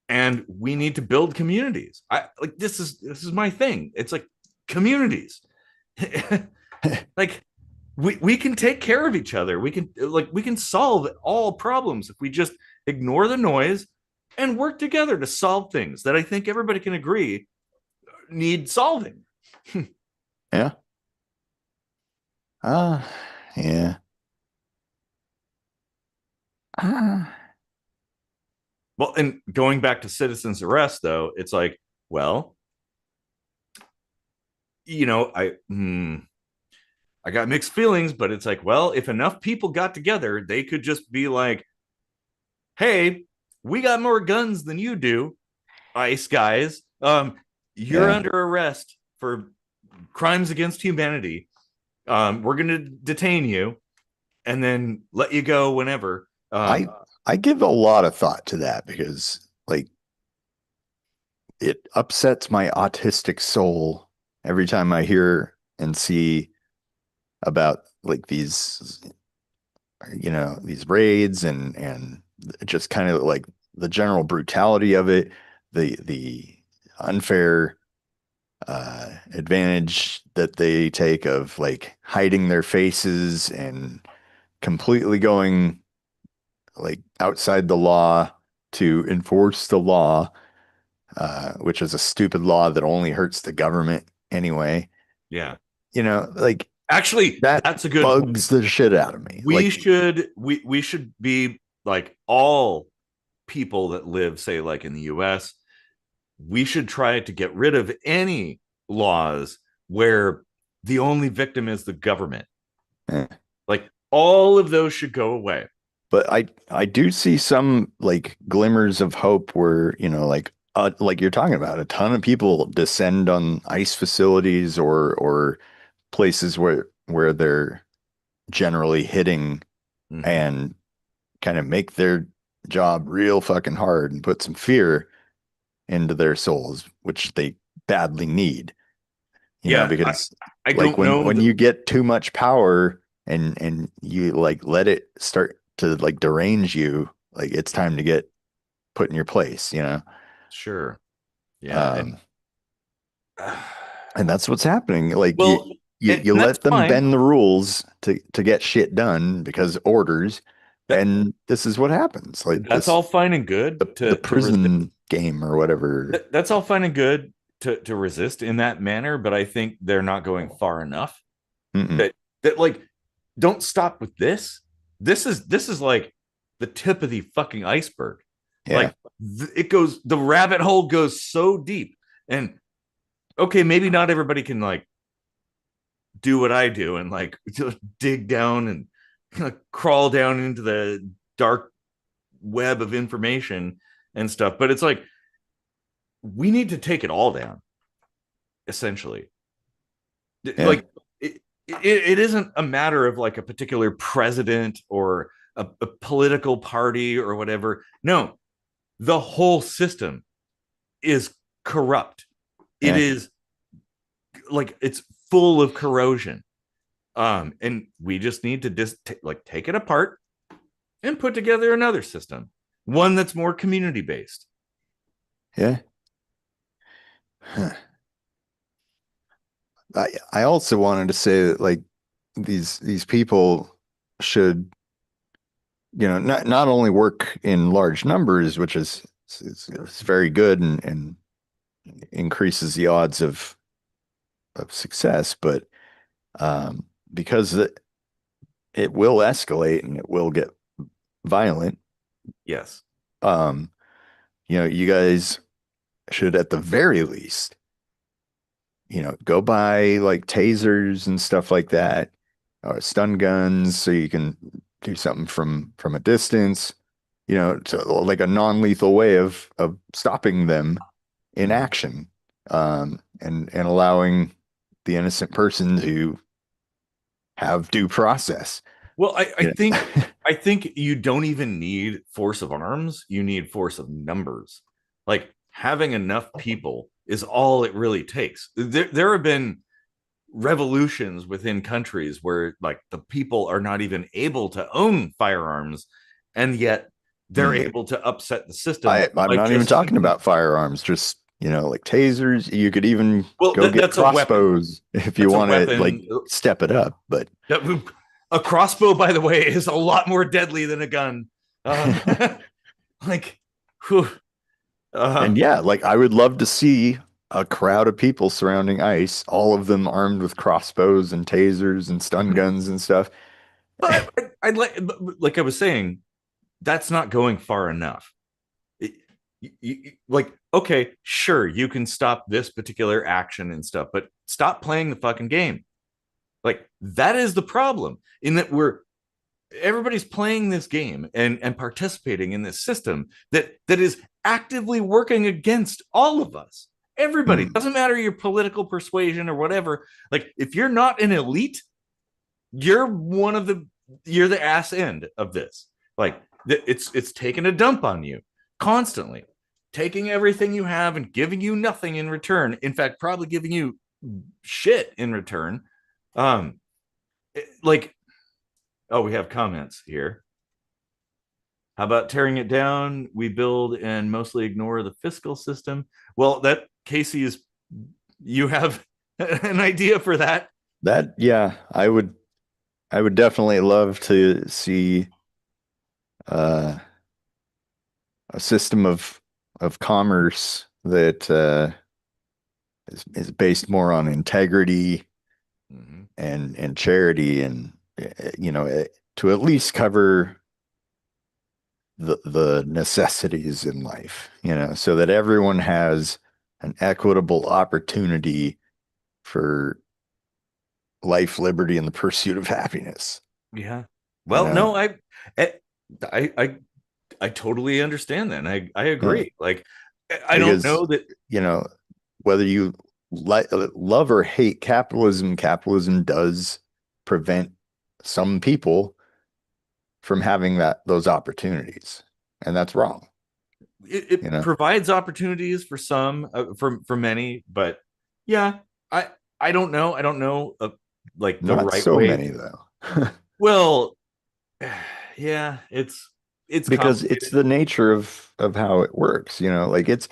and we need to build communities. I like this is my thing. It's like communities. Like we can take care of each other. We can solve all problems if we just ignore the noise and work together to solve things that I think everybody can agree need solving. Yeah. Uh, yeah. Uh, Well, and going back to citizens arrest though, it's like, well, I got mixed feelings, but it's like, well, if enough people got together, they could just be like, hey, we got more guns than you do, ICE guys. You're yeah. under arrest for crimes against humanity. We're going to detain you and then let you go whenever. I I give a lot of thought to that because like it upsets my autistic soul every time I hear and see about like these raids and just kind of like the general brutality of it, the unfair advantage that they take of like hiding their faces and completely going like outside the law to enforce the law, which is a stupid law that only hurts the government anyway. Yeah. Like Actually, that that's a good point. bugs the shit out of me. We should we should be like all people that live, say, like in the US, we should try to get rid of any laws where the only victim is the government. eh. Like all of those should go away. But I do see some like glimmers of hope where, like you're talking about, a ton of people descend on ICE facilities or places where they're generally hitting Mm-hmm. and kind of make their job real fucking hard and put some fear into their souls, which they badly need, Yeah, because I like don't when know when that. you get too much power and you like let it start to like derange you, like it's time to get put in your place. Sure. Yeah, Um, and that's what's happening. Like you well, you and you that's let them fine. bend the rules to get shit done because orders, That and this is what happens. Like that's all fine and good the to resist. prison game or whatever. That's all fine and good to resist in that manner, but I think they're not going far enough. Mm-mm. That like don't stop with this. This is like the tip of the fucking iceberg. Yeah. Like it goes, the rabbit hole goes so deep. And okay, maybe not everybody can like do what I do and like just dig down and kind of crawl down into the dark web of information and stuff. But it's like we need to take it all down, essentially. Yeah. Like it isn't a matter of like a particular president or a political party or whatever. No, the whole system is corrupt. It Yeah. is like it's full of corrosion. And we just need to just like take it apart and put together another system, one that's more community based. Yeah. Huh. I also wanted to say that like these people should, not only work in large numbers, which is very good and increases the odds of success, but because it will escalate and it will get violent. Yes. You guys should at the very least, go buy like tasers and stuff like that, or stun guns, so you can do something from a distance, to like a non-lethal way of stopping them in Mhm. action, and allowing the innocent person to have due process. Well, I You think know? I think you don't even need force of arms. You need force of numbers. Like having enough people is all it really takes. There have been revolutions within countries where like the people are not even able to own firearms, and yet they're Hmm. able to upset the system I'm by not even just talking using. about firearms, just, like tasers. You could even Well, go get that's a weapon. crossbows if you That's a want to like weapon. step it up, but A crossbow, by the way, is a lot more deadly than a gun. Like, whew, uh, and yeah, like I would love to see a crowd of people surrounding ICE, all of them armed with crossbows and tasers and stun guns and stuff. but I'd like I was saying, that's not going far enough. Like, okay, sure, you can stop this particular action and stuff, but stop playing the fucking game. Like, that is the problem in that everybody's playing this game and participating in this system that is actively working against all of us. Everybody, Hmm. doesn't matter your political persuasion or whatever. Like, if you're not an elite, you're one of the you're the ass end of this. Like, it's taking a dump on you constantly, taking everything you have and giving you nothing in return. In fact, probably giving you shit in return. Like, oh, we have comments here. How about tearing it down? We build and mostly ignore the fiscal system. Well, that Casey is, you have an idea for that? That, yeah, I would. I would definitely love to see uh, a system of commerce that is based more on integrity Mhm. and charity, and to at least cover the necessities in life, so that everyone has an equitable opportunity for life, liberty, and the pursuit of happiness. Yeah. You Well, know, no, I, I, I totally understand that. And I yeah, agree. Like, I don't because know that. you know whether you love or hate capitalism, capitalism does prevent some people from having those opportunities, and that's wrong. It You know, provides opportunities for some, for many, but yeah, I I don't know. I don't know, like the not right so way. many though. Well, yeah, it's Because it's complicated. the nature of how it works, like it's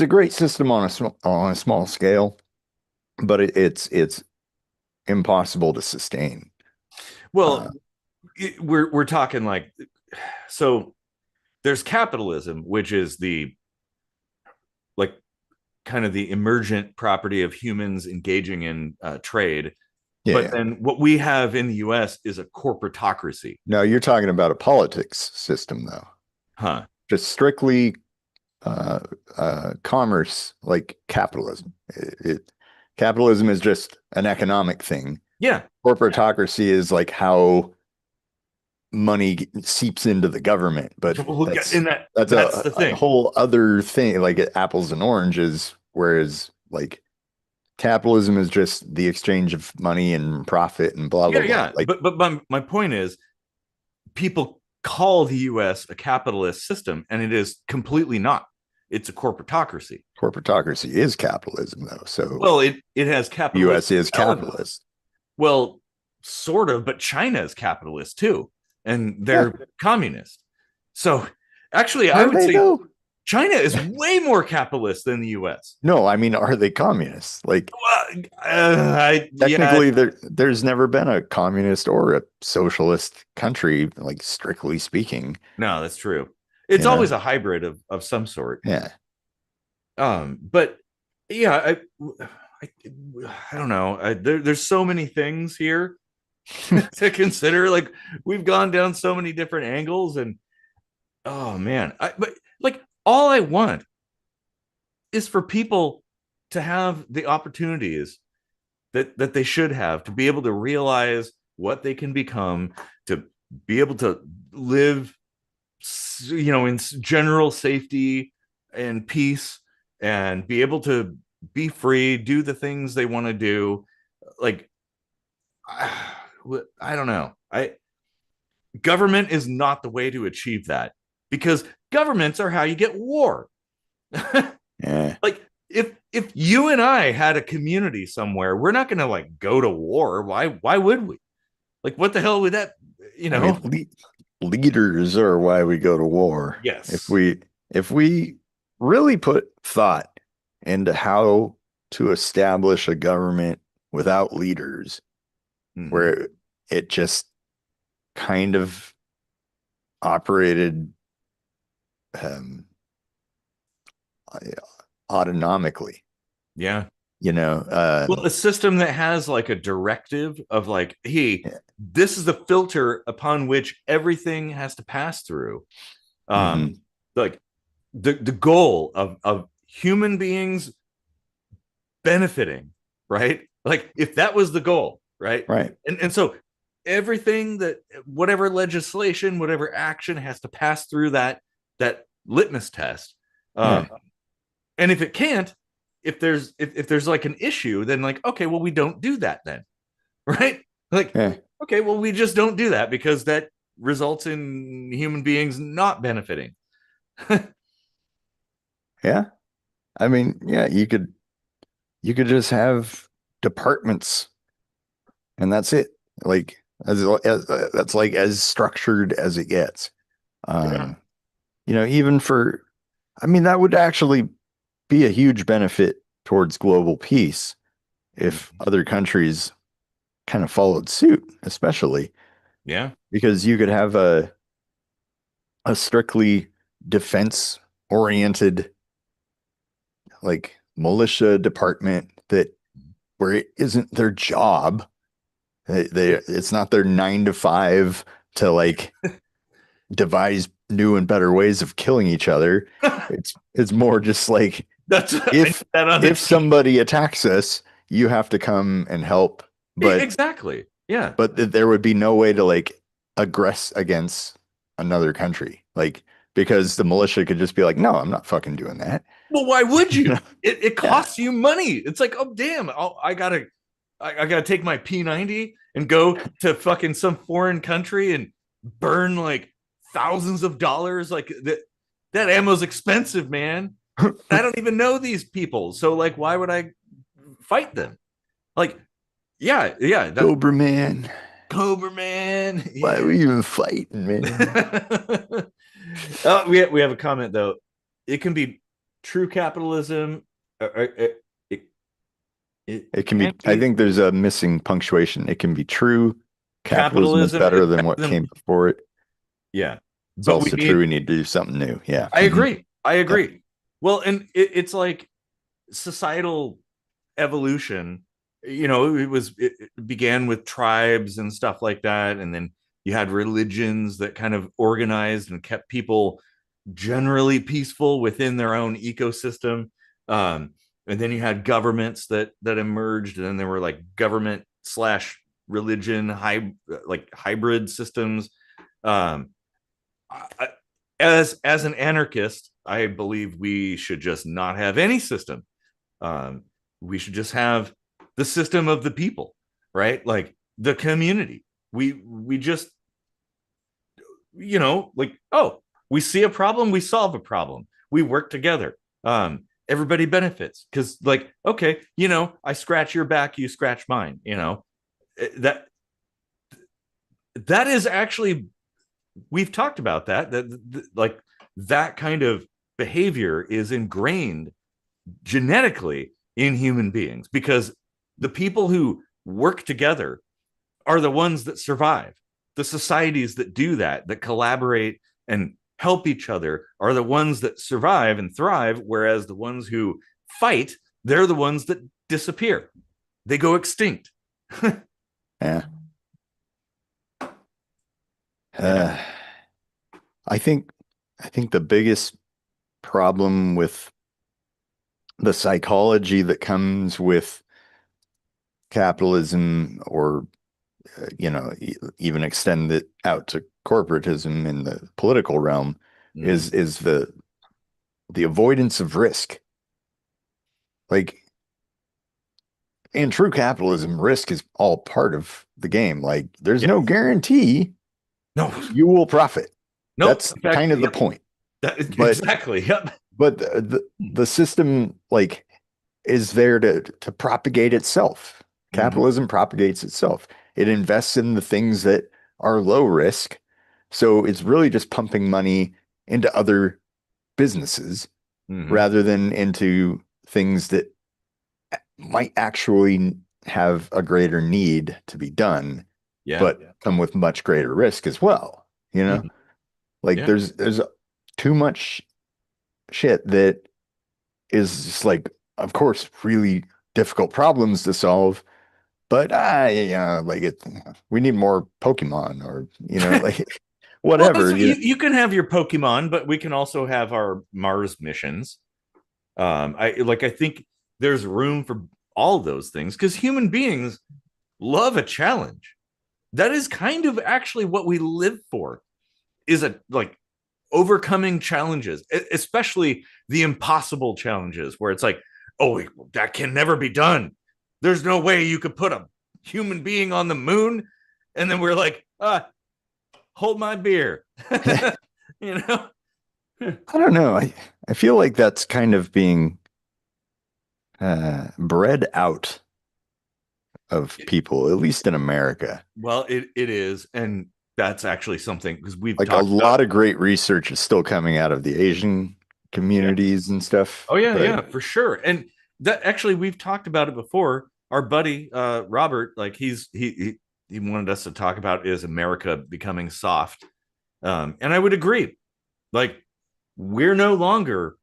a great system on a small scale, but it's impossible to sustain. Well, Uh, we're talking like, so there's capitalism, which is the, like, kind of the emergent property of humans engaging in trade. yeah, But yeah. then what we have in the US is a corporatocracy. No, you're talking about a politics system though, Huh. just strictly uh, commerce, like capitalism. Capitalism is just an economic thing. Yeah. Corporatocracy is like how money seeps into the government, but And that's that's the a thing. whole other thing, like apples and oranges, whereas like capitalism is just the exchange of money and profit and blah blah Yeah, blah. yeah. Like But my point is, people call the US a capitalist system, and it is completely not. It's a corporatocracy. corporatocracy is capitalism though. So Well, it has capitalist US is elements. capitalist. Well, sort of, but China is capitalist too, and Yeah. they're communist. So actually, I Are would they say though? China is way more capitalist than the US. No, I mean, are they communists? Like Well, yeah, technically there's never been a communist or a socialist country, like strictly speaking, no, that's true. you It's always know? a hybrid of some sort. Yeah. But yeah, I, I don't know. There's so many things here to consider. Like, we've gone down so many different angles, and oh man, but like, all I want is for people to have the opportunities that they should have, to be able to realize what they can become, to be able to live, in general safety and peace, and be able to be free, do the things they want to do. Like, I don't know. I Government is not the way to achieve that, because governments are how you get war. Yeah. Like, if you and I had a community somewhere, we're not going to like go to war. Why would we? Like, what the hell would that, you I mean, know? leaders are why we go to war. If Yes. we really put thought into how to establish a government without leaders, Mm-hmm. where it just kind of operated um, autonomically, Yeah. you know. Well, a system that has like a directive of like, hey, Yeah. this is the filter upon which everything has to pass through. Hmm. Um, like, the goal of human beings benefiting, right? Like, if that was the goal, right? Right. And so everything, that whatever legislation, whatever action, has to pass through that litmus test. Yeah. And if it can't, if there's like an issue, then like, okay, well, we don't do that then, right? Like, Yeah. okay, well, we just don't do that, because that results in human beings not benefiting. Yeah. I mean, yeah, you could just have departments and that's it. Like that's like as structured as it gets. Yeah. Um, even for, I mean, that would actually be a huge benefit towards global peace if Mhm. other countries kind of followed suit, especially Yeah. because you could have a strictly defense oriented like militia department that where it isn't their job. It's not their 9 to 5 to like devise new and better ways of killing each other. It's more just like That's I need if that on the if team. somebody attacks us, you have to come and help. Exactly. Yeah. There would be no way to like aggress against another country. Like because the militia could just be like, no, I'm not fucking doing that. Well, why would You you? know? It Yeah. costs you money. It's like, oh damn, I gotta take my P90 and go to fucking some foreign country and burn like thousands of dollars. Like that ammo's expensive, man. I don't even know these people, so like, why would I fight them? Like, yeah, yeah, that Cobra Man. Cobra Man, Why are yeah. we even fighting, man? We have a comment though. It can be true capitalism. It, it It can be, can I be think there's a missing punctuation. It can be true. Capitalism is capitalism. better than what came before it. Yeah, It's but we also true need. we need to do something new. Yeah. I Mhm. agree. I Yep. agree. Well, and it's like societal evolution. It began with tribes and stuff like that, and then you had religions that kind of organized and kept people generally peaceful within their own ecosystem. And then you had governments that emerged, and then there were like government slash religion like hybrid systems. Um, I, as an anarchist, I believe we should just not have any system. Um, we should just have the system of the people, right? Like the community. We just like, oh, we see a problem, we solve a problem, we work together. Everybody benefits because, like, okay, I scratch your back, you scratch mine. That that is actually, we've talked about that like that kind of behavior is ingrained genetically in human beings because the people who work together are the ones that survive. The societies that do that collaborate and help each other are the ones that survive and thrive, whereas the ones who fight, they're the ones that disappear. They go extinct. Yeah. Yeah. Uh, I think I think the biggest problem with the psychology that comes with capitalism or even extend it out to corporatism in the political realm Mm-hmm. is the avoidance of risk. Like in true capitalism, risk is all part of the game. Like there's Yeah. no guarantee No. you will profit. No. That's In fact, kind of the yep. point. But Exactly. Yep. the system like is there to propagate itself. Mm-hmm. Capitalism propagates itself. It invests in the things that are low risk. So it's really just pumping money into other businesses Mm-hmm. rather than into things that might actually have a greater need to be done, Yeah. but come with much greater risk as well. You know, Mm-hmm. like Yeah. there's too much shit that is just like, of course, really difficult problems to solve. But like we need more Pokemon or like Well, that's whatever. what you can have your Pokemon, but we can also have our Mars missions. I think there's room for all those things because human beings love a challenge. That is kind of actually what we live for, is a like overcoming challenges, especially the impossible challenges where it's like, oh, that can never be done. There's no way you could put a human being on the moon. And then we're like, hold my beer. you know? I don't know. I feel like that's kind of being bred out of people, at least in America. Well, it is. And that's actually something because we've Like a talked about. lot of great research is still coming out of the Asian Yeah. communities and stuff, Oh, yeah, but yeah, for sure. And that actually, we've talked about it before. our buddy Robert, like he wanted us to talk about is America becoming soft, and I would agree. Like we're no longer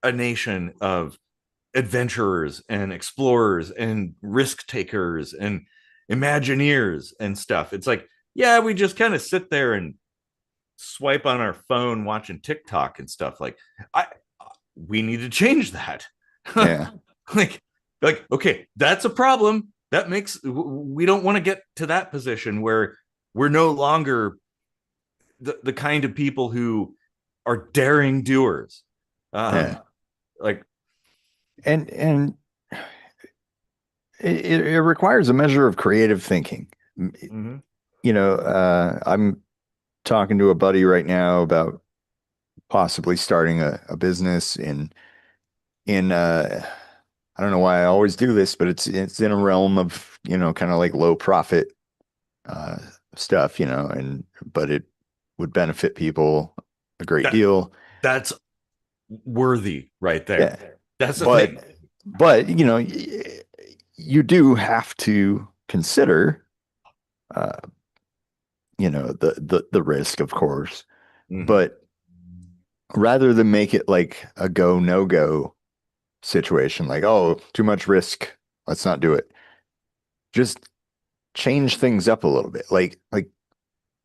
a nation of adventurers and explorers and risk takers and imagineers and stuff. It's like, yeah, we just kind of sit there and swipe on our phone watching TikTok and stuff. Like, I we need to change that. Yeah. like, okay, that's a problem. That makes we don't want to get to that position where we're no longer the kind of people who are daring doers. Um, Yeah. like, And it requires a measure of creative thinking. mhm. I'm talking to a buddy right now about possibly starting a business in I don't know why I always do this, but it's in a realm of, kind of like low profit uh stuff, and but it would benefit people a great that deal. that's worthy right there. Yeah. That's the But thing. but you do have to consider uh the risk, of course. Mhm. But rather than make it like a go no go situation, like, oh, too much risk, let's not do it. Just change things up a little bit. Like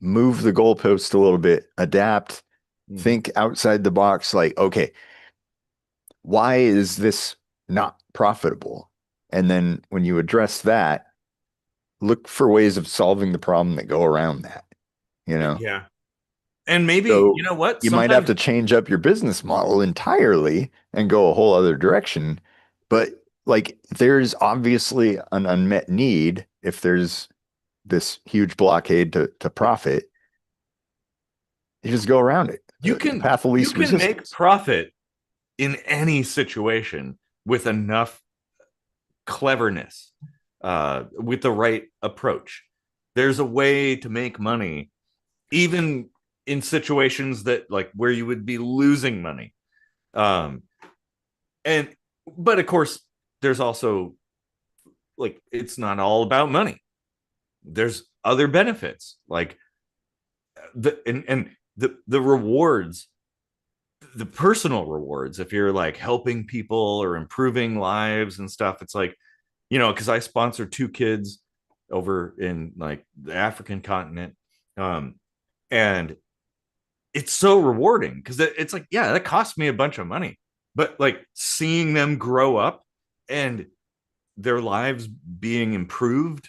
move the goalpost a little bit, adapt, Mhm. think outside the box, like, okay, why is this not profitable? And then when you address that, look for ways of solving the problem that go around that, you know? Yeah. And maybe, So you know what? you might have Sometimes to change up your business model entirely and go a whole other direction. But like there's obviously an unmet need if there's this huge blockade to profit. You just go around it. The path of you least can make resistance. profit in any situation with enough cleverness, with the right approach. There's a way to make money, even in situations that like where you would be losing money. Um, and but of course, there's also like it's not all about money. There's other benefits like and the rewards, the personal rewards, if you're like helping people or improving lives and stuff. It's like, because I sponsor two kids over in like the African continent. Um, and it's so rewarding because it's like, yeah, that cost me a bunch of money. But like seeing them grow up and their lives being improved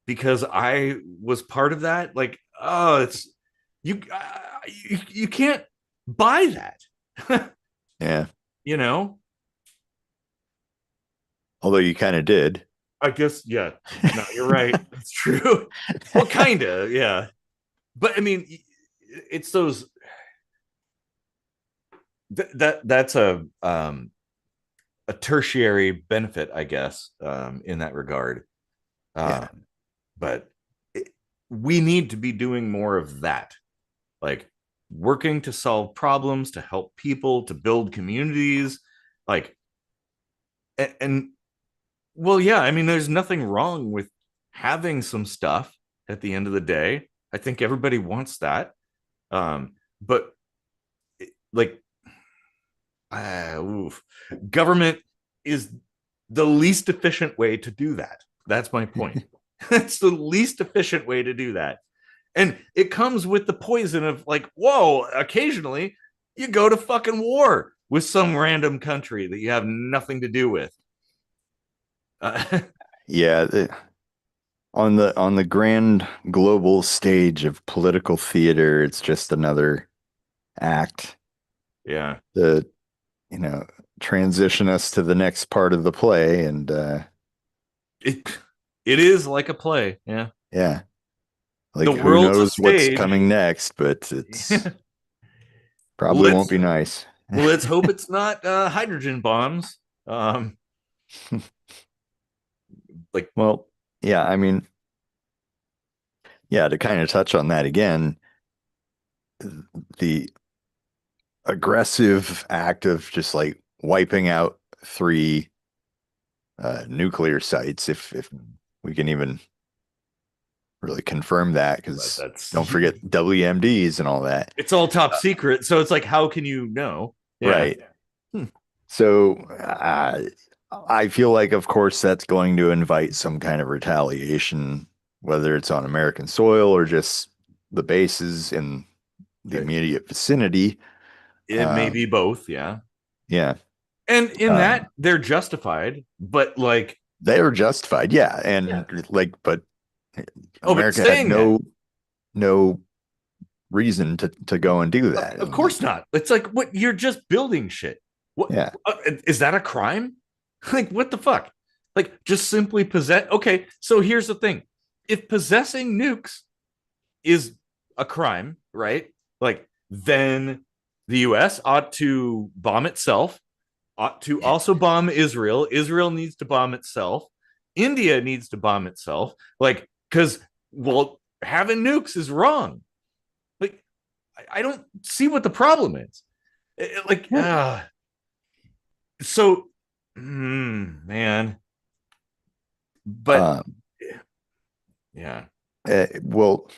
because I was part of that, like, oh, it's you can't buy that. Yeah. you know Although you kind of did. I guess, yeah. No, you're right. It's true. Well, kind of, yeah. But I mean, it's those that's a tertiary benefit, I guess, in that regard. Yeah. Um, but it, we need to be doing more of that, like working to solve problems, to help people, to build communities, like, and well, yeah. I mean, there's nothing wrong with having some stuff at the end of the day. I think everybody wants that. But like, oof, government is the least efficient way to do that. That's my point. That's the least efficient way to do that. And it comes with the poison of like, whoa, occasionally you go to fucking war with some random country that you have nothing to do with. Uh, Yeah. On the grand global stage of political theater, it's just another act yeah. to, you know, transition us to the next part of the play. And It it is like a play. Yeah. yeah, The like who world's a knows what's stage. coming next, but it's probably won't let's be nice. let's hope it's not hydrogen bombs. Um, like, Well, yeah, I mean, yeah, to kind of touch on that again, the aggressive act of just like wiping out three nuclear sites, if we can even really confirm that, But because that's don't forget WMDs and all that. it's all top Uh, secret. So it's like, how can you know? Yeah. right. Hmm. So I feel like, of course, that's going to invite some kind of retaliation, whether it's on American soil or just the bases in the Uh, immediate vicinity. It may be Um, both. Yeah. yeah. And in that, Um, they're justified. But like, they are justified. Yeah. yeah. And like, but Oh, but America had saying that, no reason to go and do that. of And like, course not. It's like, what? You're just building shit. What yeah. is that a crime? Like, what the fuck? Like, just simply possess. Okay. So here's the thing: if possessing nukes is a crime, right? Like, then the US ought to bomb itself, ought to also bomb Israel. Israel needs to bomb itself. India needs to bomb itself. Like, because, well, having nukes is wrong. Like, I don't see what the problem is. Like, Yeah. so, man. But Um, yeah. well,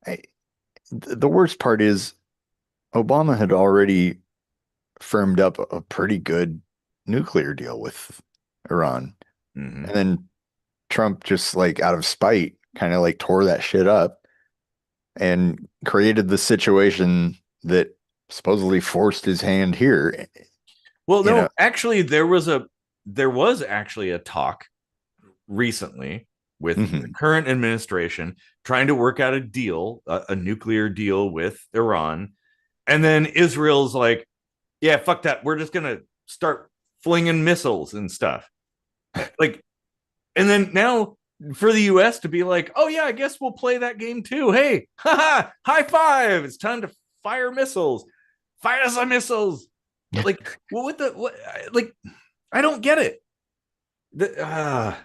I, the worst part is Obama had already firmed up a pretty good nuclear deal with Iran. Mm-hmm. And then Trump just like out of spite kind of like tore that shit up and created the situation that supposedly forced his hand here, Well, you know. no, actually, there was actually a talk recently with the Hmm. current administration trying to work out a deal, a nuclear deal with Iran. And then Israel's like, yeah, fuck that. We're just going to start flinging missiles and stuff. Like, and then now for the US to be like, oh, yeah, I guess we'll play that game too. Hey, haha, high five. It's time to fire missiles. Fire some missiles. Like, well, what the, what, like, I don't get it. The,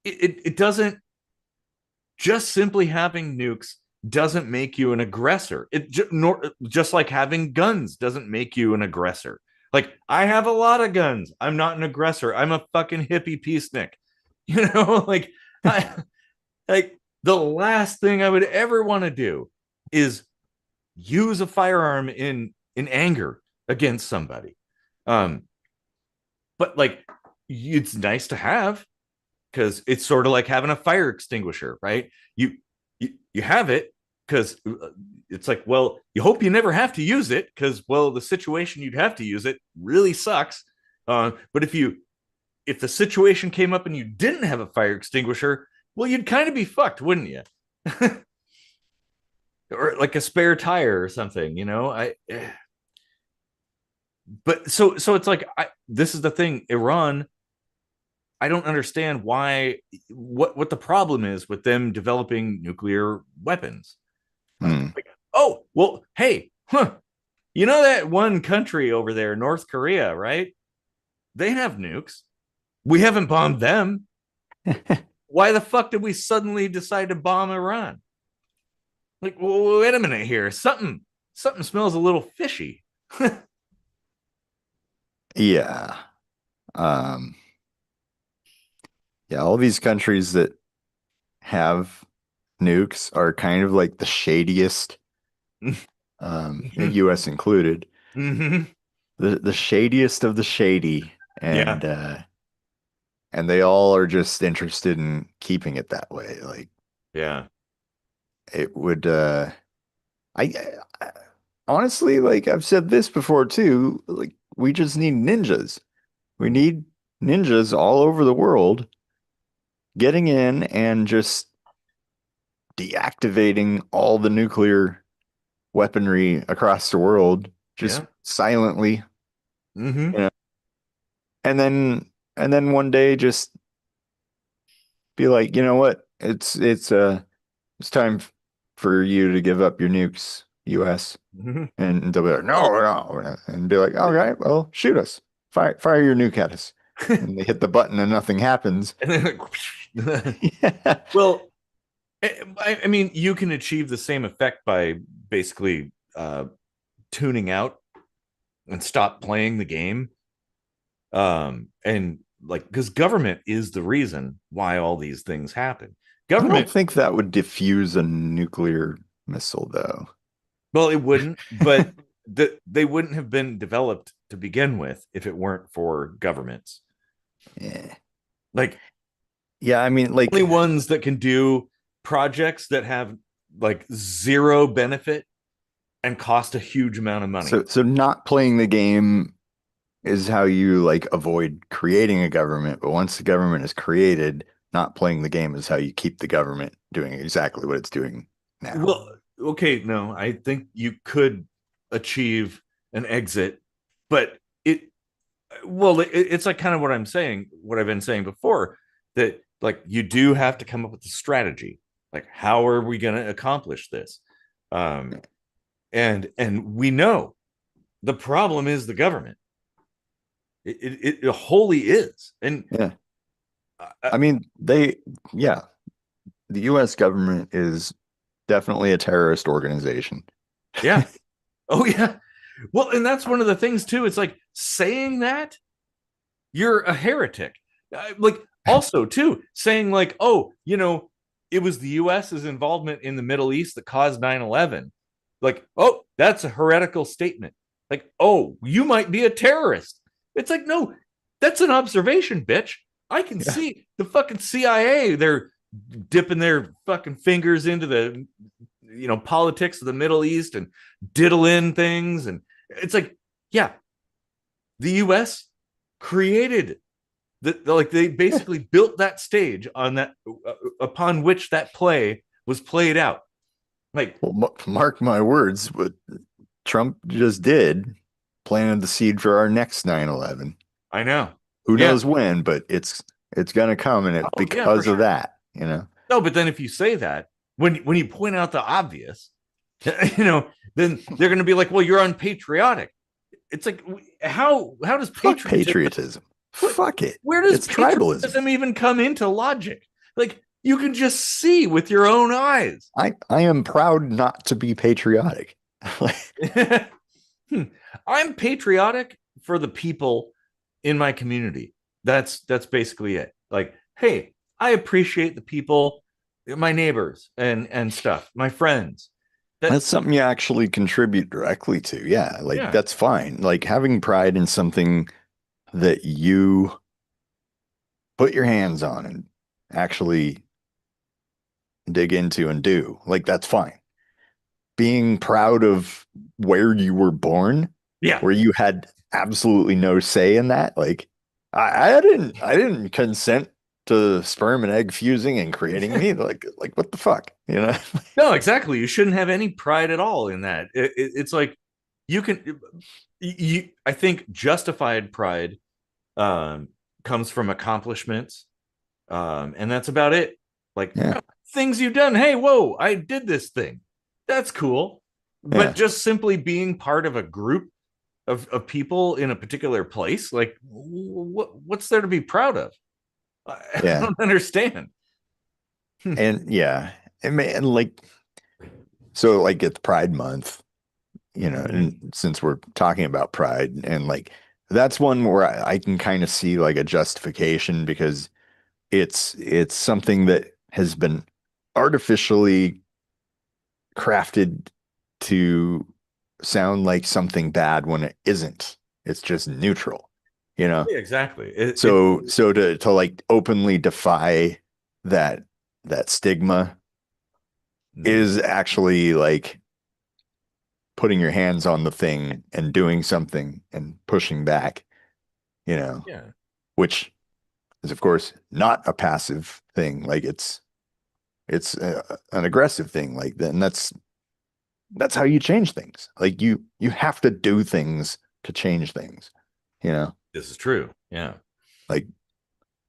it doesn't, just simply having nukes doesn't make you an aggressor. Just like having guns doesn't make you an aggressor. Like, I have a lot of guns. I'm not an aggressor. I'm a fucking hippie peacenik. You know, like, I like the last thing I would ever want to do is use a firearm in anger against somebody. Um, but like, it's nice to have, because it's sort of like having a fire extinguisher, right? You have it because it's like, well, you hope you never have to use it because, well, the situation you'd have to use it really sucks. But if the situation came up and you didn't have a fire extinguisher, well, you'd kind of be fucked, wouldn't you? Or like a spare tire or something, you know? But so it's like, this is the thing, Iran. I don't understand why, what the problem is with them developing nuclear weapons. Hmm. Like, oh, well, hey, you know that one country over there, North Korea, right? They have nukes. We haven't bombed them. Why the fuck did we suddenly decide to bomb Iran? Like, well, wait a minute here. Something smells a little fishy. Yeah. Um, yeah, all these countries that have nukes are kind of like the shadiest, US included, Mm-hmm. the shadiest of the shady, Yeah. and they all are just interested in keeping it that way. Like Yeah. it would, I honestly, like I've said this before too, like we just need ninjas. We need ninjas all over the world getting in and just deactivating all the nuclear weaponry across the world, just Yeah. silently, Mm-hmm. you know, and then one day just be like, you know what? It's time for you to give up your nukes, US. Mm-hmm. And they'll be like, Well, no, no, and be like, all right, well, shoot us. Fire your nuke at us. And they hit the button and nothing happens. and then, Yeah. well, I mean, you can achieve the same effect by basically tuning out and stop playing the game. And like, because government is the reason why all these things happen. I don't Government, think that would diffuse a nuclear missile, though. well, it wouldn't, but they wouldn't have been developed to begin with if it weren't for governments. Yeah. Like, Yeah, I mean, like, only ones that can do projects that have like zero benefit and cost a huge amount of money. so not playing the game is how you like avoid creating a government, but once the government is created, not playing the game is how you keep the government doing exactly what it's doing now. Well, okay, no, I think you could achieve an exit, but it's like kind of what I'm saying, what I've been saying before, that like you do have to come up with a strategy. Like, how are we going to accomplish this? Um, and we know the problem is the government. It wholly is, and Yeah. uh, I mean, yeah, the US government is definitely a terrorist organization. yeah, oh yeah. Well, and that's one of the things too. It's like saying that you're a heretic. Like also too saying like, oh, it was the US's involvement in the Middle East that caused 9/11. Like, oh, that's a heretical statement. Like, oh, you might be a terrorist. It's like, no, that's an observation, bitch. I can Yeah. see the fucking CIA. They're dipping their fucking fingers into the politics of the Middle East and diddling things. And it's like, yeah, the US created like they Yeah. basically built that stage on that upon which that play was played out. Like, Well, mark my words, what Trump just did planted the seed for our next 9/11. I know. Who Yeah. knows when, but it's gonna come, and it's Oh, yeah, for because of sure. that, you know. No, but then if you say that, when you point out the obvious, then they're going to be like, "Well, you're unpatriotic." It's like, how does Fuck patriotism patriotism. what, Fuck it. where does It's tribalism. patriotism even come into logic? Like, you can just see with your own eyes. I am proud not to be patriotic. I'm patriotic for the people in my community. That's basically it. Like, hey, I appreciate the people, my neighbors and stuff, my friends. That That's something you actually contribute directly to. Yeah, like yeah, that's fine. Like having pride in something that you put your hands on and actually dig into and do, like that's fine. Being proud of where you were born, yeah. where you had absolutely no say in that, like I didn't consent to sperm and egg fusing and creating me. Like what the fuck, you know? No, exactly. You shouldn't have any pride at all in that. It's like you can you I think justified pride um comes from accomplishments. And that's about it. Like, Yeah, things you've done. Hey, whoa, I did this thing. That's cool. But yeah, just simply being part of a group people in a particular place, like what's there to be proud of? I yeah. don't understand. And yeah, and man, like so like it's Pride Month, you know, Mhm. and since we're talking about pride and like that's one where I can kind of see like a justification because it's something that has been artificially crafted to sound like something bad when it isn't. It's just neutral, you know? Yeah, exactly. It So to like openly defy that that stigma Mhm. is actually like putting your hands on the thing and doing something and pushing back, you know, Yeah. which is of course not a passive thing. Like it's an aggressive thing. Like then that's how you change things. Like you have to do things to change things, you know, This is true. Yeah. like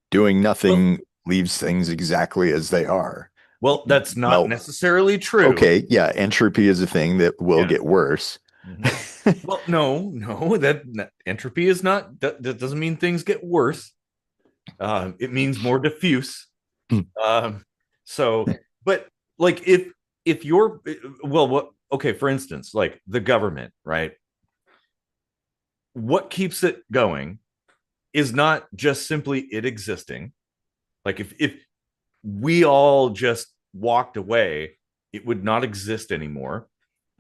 doing Well, nothing leaves things exactly as they are. that's not Well, necessarily true. okay, yeah, entropy is a thing that will Yeah. get worse. Mhm. Well, no, that entropy is not that doesn't mean things get worse. It means more diffuse. Um, so, but like if you're well, what okay, for instance, like the government, right? What keeps it going is not just simply it existing. Like if we all just walked away, it would not exist anymore.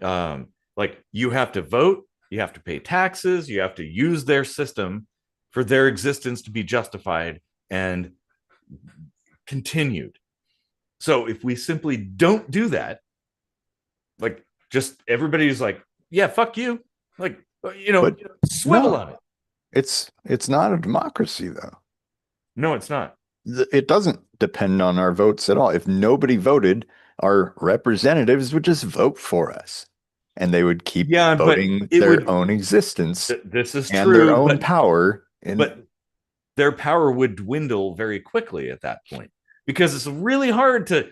Like you have to vote, you have to pay taxes, you have to use their system for their existence to be justified and continued. So if we simply don't do that, like just everybody's like, yeah, fuck you, like But swivel no, on it. it's not a democracy though. No, it's not. It doesn't depend on our votes at all. If nobody voted, our representatives would just vote for us, and they would keep Yeah, but voting it their would. own existence This is and their true, own power. And but their power would dwindle very quickly at that point because it's really hard to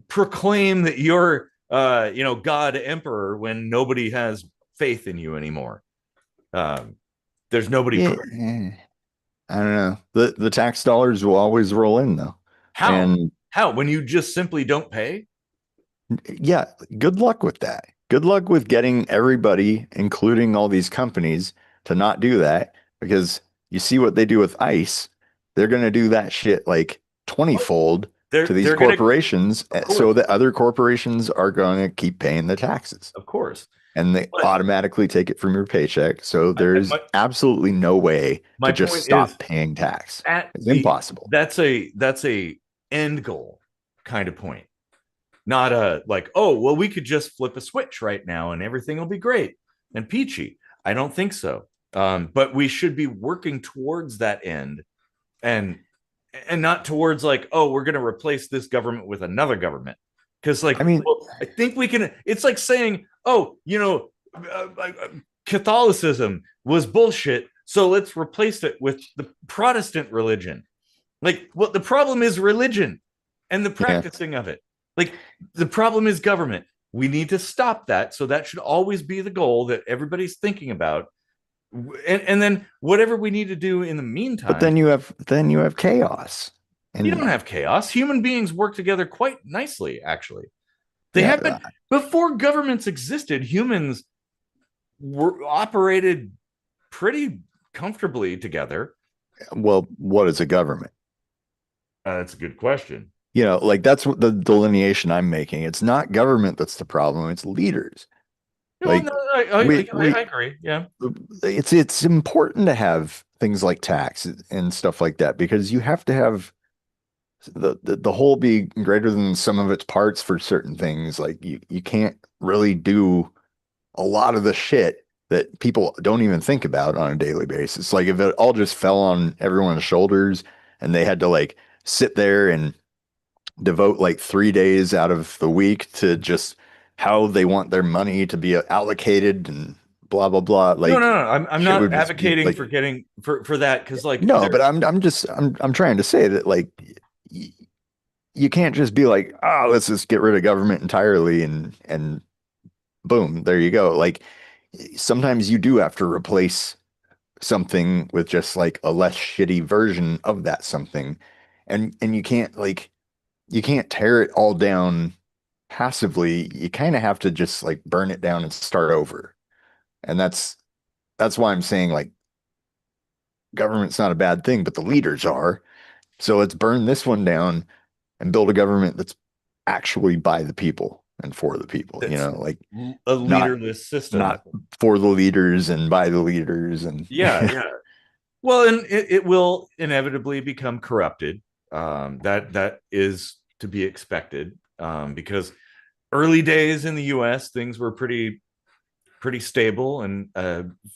proclaim that you're God emperor when nobody has faith in you anymore. Um, there's nobody. yeah, I don't know. The tax dollars will always roll in though. How And how when you just simply don't pay? yeah, good luck with that. Good luck with getting everybody, including all these companies, to not do that because you see what they do with ICE. They're going to do that shit like 20-fold to these They're gonna, corporations of so course, that other corporations are going to keep paying the taxes of course. and they But automatically take it from your paycheck. So there's my absolutely no way my to just point is stop paying tax. at It's the impossible. that's a end goal kind of point, not a like, oh well, we could just flip a switch right now and everything will be great and peachy. I don't think so. But we should be working towards that end, and not towards like, oh, we're going to replace this government with another government. Because I like, mean, well, I think we can. It's like saying, oh, Catholicism was bullshit, so let's replace it with the Protestant religion. Like, well, the problem is religion and the yeah. practicing of it. Like, the problem is government. We need to stop that. So that should always be the goal that everybody's thinking about. And then whatever we need to do in the But meantime, then you have chaos. you don't And have chaos. Human beings work together quite nicely, actually. They yeah, have been before governments existed. Humans were operated pretty comfortably together. well, what is a government? That's a good question. Like that's what the delineation I'm making. It's not government that's the problem, it's leaders. No, no, Like we I agree. Yeah. it's important to have things like tax and stuff like that because you have to have the whole be greater than some of its parts for certain things. Like you can't really do a lot of the shit that people don't even think about on a daily basis. Like if it all just fell on everyone's shoulders and they had to like sit there and devote like 3 days out of the week to just how they want their money to be allocated and blah blah blah. No, no, Like no. I'm shit not would just be advocating like for getting for that because like no, there. but I'm trying to say that like y you can't just be like, oh, let's just get rid of government entirely and boom, there you go. Like sometimes you do have to replace something with just like a less shitty version of that something. And you can't tear it all down passively. You kind of have to just like burn it down and start over. And that's why I'm saying like government's not a bad thing, but the leaders are. So let's burn this one down and build a government that's actually by the people and for the people, That's like a not leaderless system. not for the leaders and by the leaders and Yeah, yeah. Well, and it will inevitably become corrupted. That is to be expected because early days in the U.S. things were pretty stable and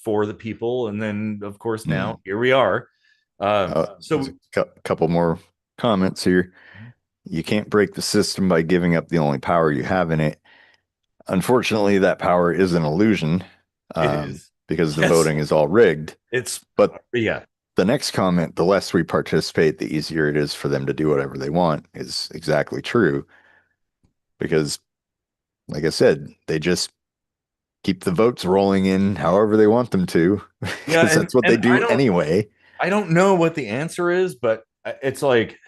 for the people, and then of course Hmm. now here we are. There's So a couple more comments here. You can't break the system by giving up the only power you have in it. Unfortunately, that power is an illusion, it is. because the Yes, voting is all rigged. it's But yeah. the next comment, the less we participate, the easier it is for them to do whatever they want, is exactly true. Because, like I said, they just keep the votes rolling in however they want them to, Yeah, because that's what they and do anyway. I don't know what the answer is, but it's like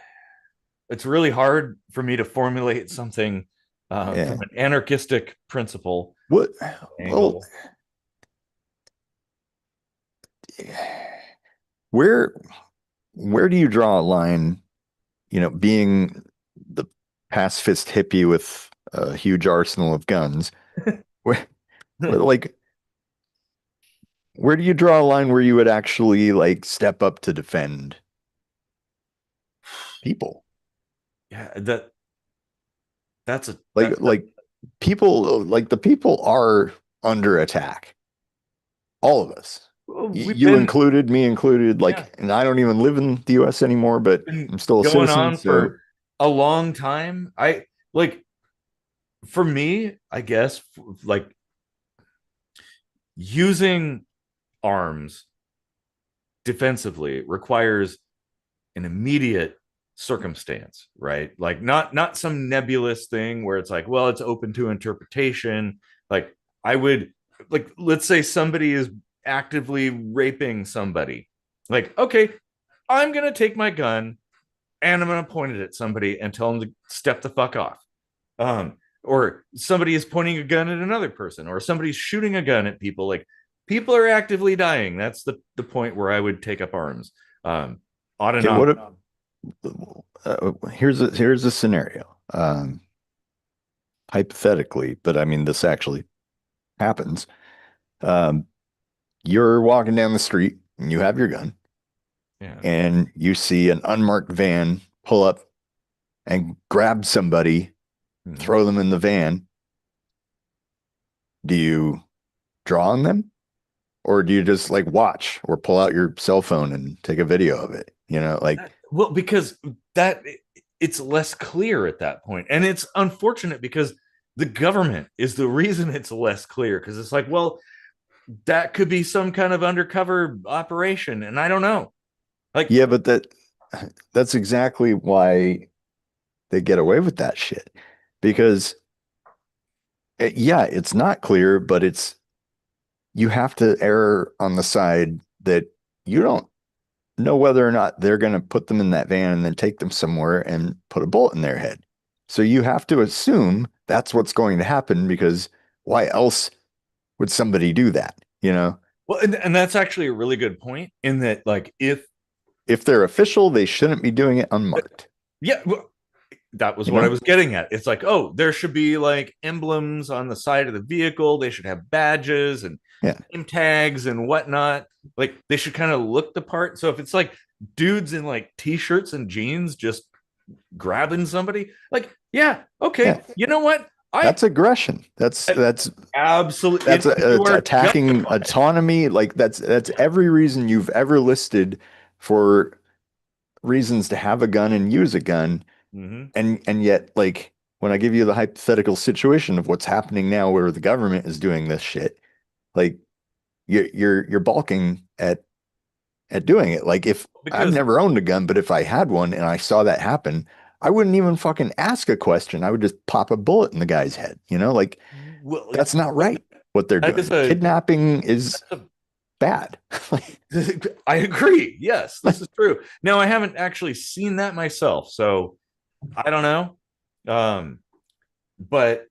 it's really hard for me to formulate something from Yeah. an anarchistic principle What? Well, angle. where where do you draw a line, being the pacifist hippie with a huge arsenal of guns, where, like, where do you draw a line where you would actually like step up to defend people? Yeah, that's a Like, people, like the people are under attack. All of us. we've You been included, me included, yeah, like, and I don't even live in the US anymore, but been I'm still a going citizen, on so for a long time. I like for me, I guess like using arms defensively requires an immediate circumstance, right? Like not some nebulous thing where it's like, well, it's open to interpretation. Like I would like let's say somebody is actively raping somebody. Like, okay, I'm going to take my gun and I'm going to point it at somebody and tell them to step the fuck off. Or somebody is pointing a gun at another person, or somebody's shooting a gun at people. Like people are actively dying. That's the point where I would take up arms. okay, Autonomic. what if here's a scenario. Hypothetically, but I mean this actually happens. Um, you're walking down the street and you have your gun Yeah. and you see an unmarked van pull up and grab somebody, Mm-hmm. throw them in the van. Do you draw on them? Or do you just like watch or pull out your cell phone and take a video of it? Like, Well, because that it's less clear at that point, and it's unfortunate because the government is the reason it's less clear because it's like, well, that could be some kind of undercover operation, and I don't know. Like, yeah, but that's exactly why they get away with that shit. Because yeah, it's not clear, but you have to err on the side that you don't know whether or not they're going to put them in that van and then take them somewhere and put a bullet in their head. So you have to assume that's what's going to happen because why else would somebody do that? well, and that's actually a really good point in that, like, If they're official, they shouldn't be doing it unmarked, yeah, well, that was you what I know? was getting at. It's like, oh, there should be like emblems on the side of the vehicle. They should have badges and Yeah. name tags and whatnot. Like they should kind of look the part. So if it's like dudes in like t-shirts and jeans just grabbing somebody, like, yeah, Yeah. okay, you know what? I That's aggression. That's absolutely you are attacking justified. autonomy. Like that's every reason you've ever listed for reasons to have a gun and use a gun. Mm-hmm. And yet, like, when I give you the hypothetical situation of what's happening now where the government is doing this shit, like you're balking at doing it. Like, if I've Because never owned a gun, but if I had one and I saw that happen, I wouldn't even fucking ask a question. I would just pop a bullet in the guy's head, like, well, that's not right what they're that is doing. Kidnapping is a bad. Like, I agree. Yes, this is true. Now I haven't actually seen that myself, so I don't know. But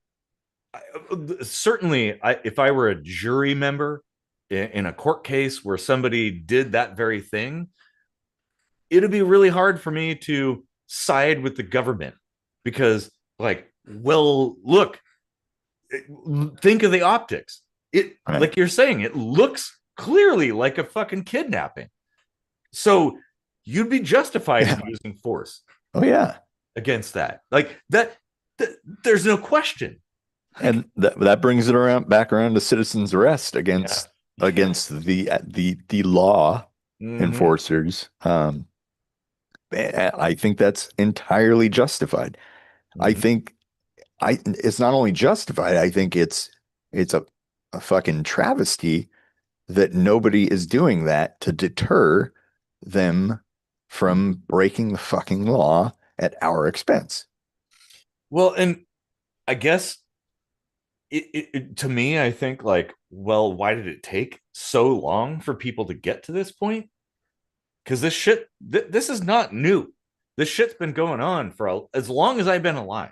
certainly, if I were a jury member in a court case where somebody did that very thing, it'd be really hard for me to side with the government because, like, well, look, think of the optics. It, right. like you're saying, it looks clearly like a fucking kidnapping. So you'd be justified Yeah. in using force Oh yeah. against that. Like that there's no question. Like, And that brings it back around to citizens arrest yeah. Yeah. against the law Mm-hmm. enforcers. I think that's entirely justified. I Mm-hmm. think it's not only justified, I think it's a fucking travesty that nobody is doing that to deter them from breaking the fucking law at our expense. Well, and I guess to me, I think like, well, why did it take so long for people to get to this point? Because this shit, this is not new. This shit's been going on for as long as I've been alive.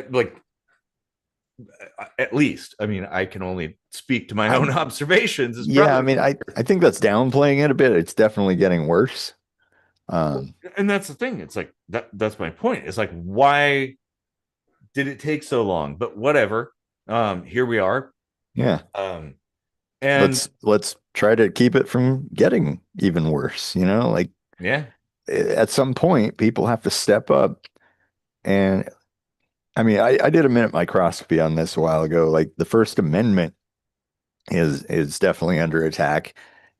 Like At least, I mean, I can only speak to my I own observations. It's Yeah, I probably, mean, I think that's downplaying it a bit. It's definitely getting worse. Um, and that's the thing. It's like that's my point. It's like, why did it take so long? But whatever. Here we are. yeah, Um, and let's try to keep it from getting even worse, you know? Like yeah, at some point people have to step up. And I mean, I did a minute microscopy on this a while ago. Like the First Amendment is definitely under attack.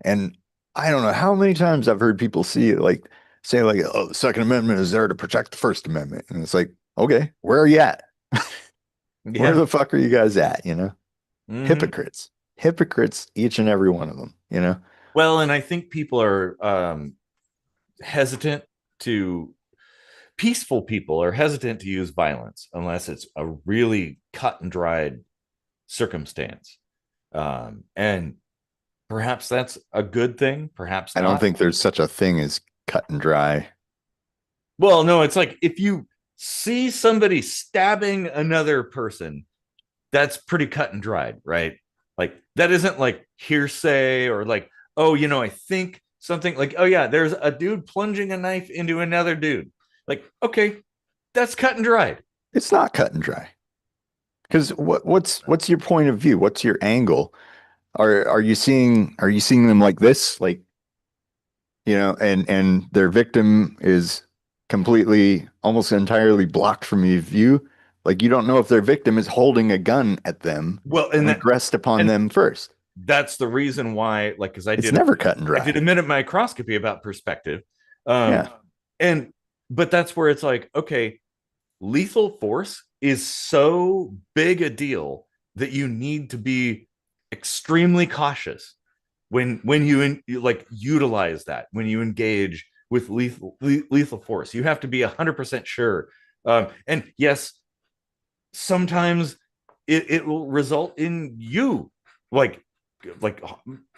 And I don't know how many times I've heard people see it like say like, oh, the Second Amendment is there to protect the First Amendment. And it's like, okay, where are you at? Where yeah. the fuck are you guys at? You know? Hmm. Hypocrites. Hypocrites, each and every one of them, you know? Well, and I think people are hesitant to peaceful people are hesitant to use violence unless it's a really cut and dried circumstance. And perhaps that's a good thing, perhaps I don't not. think there's such a thing as cut and dry. Well, no, it's like if you see somebody stabbing another person, that's pretty cut and dried, right? Like that isn't like hearsay or like, oh, I think something like, oh yeah, there's a dude plunging a knife into another dude. Like, okay, that's cut and dried. It's not cut and dry. Because what's your point of view? What's your angle? Are you seeing them like this? Like, you know, and their victim is completely almost entirely blocked from your view. Like you don't know if their victim is holding a gun at them Well, and aggressed upon and them first. that's the reason why, like, because It's never cut and I did dry. a minute microscopy about perspective, um, Yeah. and but that's where it's like, okay, lethal force is so big a deal that you need to be extremely cautious when you like utilize that when you engage with lethal force. You have to be 100% sure. And yes, sometimes it will result in you like like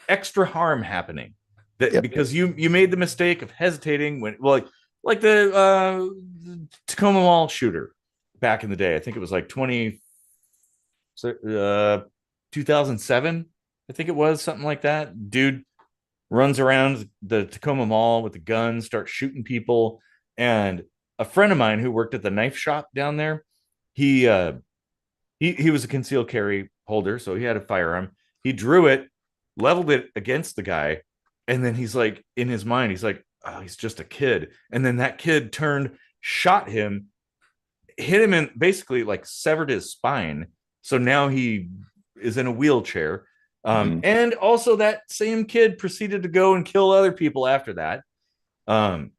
extra harm happening that Yep. because you made the mistake of hesitating when well like the Tacoma Mall shooter back in the day. I think it was like 2007. I think it was something like that. Dude runs around the Tacoma Mall with a gun, starts shooting people. And a friend of mine who worked at the knife shop down there, he he was a concealed carry holder, so he had a firearm. He drew it, leveled it against the guy, and then he's like, in his mind, he's like, oh, he's just a kid. And then that kid turned, shot him, hit him in basically like severed his spine. So now he is in a wheelchair. Mhm. And also that same kid proceeded to go and kill other people after that. Um,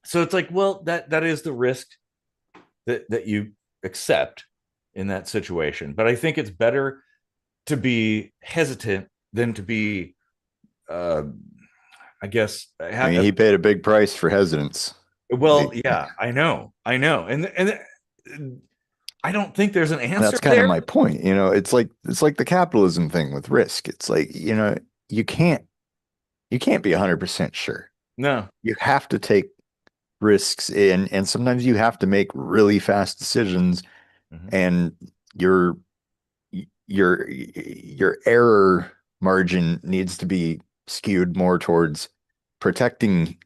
so it's like, well, that is the risk that you accept in that situation. But I think it's better to be hesitant than to be, uh, I guess, I mean, he paid a big price for hesitance. well, Like, yeah, I know, and I don't think there's an answer that's kind of there. my point. You know, it's like the capitalism thing with risk. It's like, you know, you can't you can't be 100% sure. No. You have to take risks and sometimes you have to make really fast decisions Mm-hmm. and your your error margin needs to be skewed more towards protecting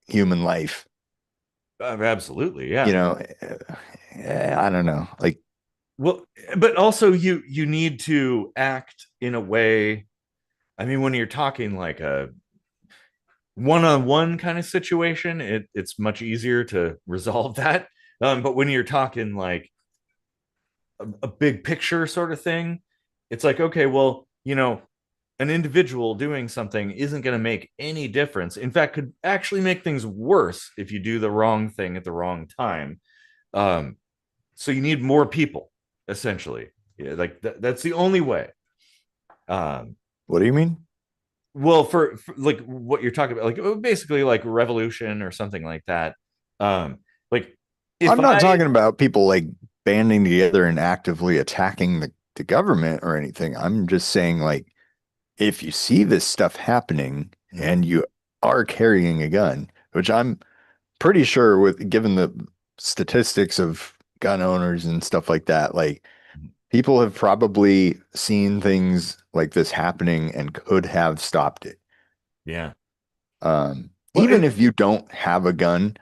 human life. Absolutely, You yeah. know, I don't know. Like, Well, but also you need to act in a way. I mean, when you're talking like a one-on-one kind of situation, it's much easier to resolve that. But when you're talking like a big picture sort of thing, it's like, okay, well, an individual doing something isn't going to make any difference. In fact, could actually make things worse if you do the wrong thing at the wrong time. Um, so you need more people, essentially. Yeah, like that's the only way. Um, what do you mean? well, for like what you're talking about, like basically like revolution or something like that. Um, like if I'm not I, talking about people like banding together and actively attacking the government or anything. I'm just saying like if you see this stuff happening Mhm. and you are carrying a gun, which I'm pretty sure with given the statistics of gun owners and stuff like that, like People have probably seen things like this happening and could have stopped it. Yeah. Well, Even if you don't have a gun,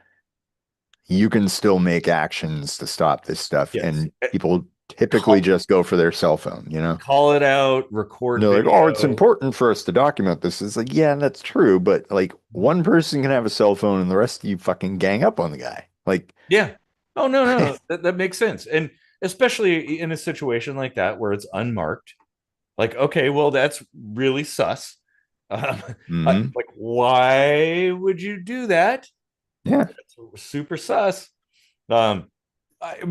you can still make actions to stop this stuff. yes. And people typically Call, just go for their cell phone, you know? call it out, And record they're like, oh, it's video. important for us to document this. It's like, yeah, that's true. But like one person can have a cell phone and the rest of you fucking gang up on the guy. Like, Yeah. Oh, no, no. That makes sense. And especially in a situation like that where it's unmarked, like, okay, well, that's really sus. Um, mhm. like, why would you do that? Yeah. It's super sus. Um,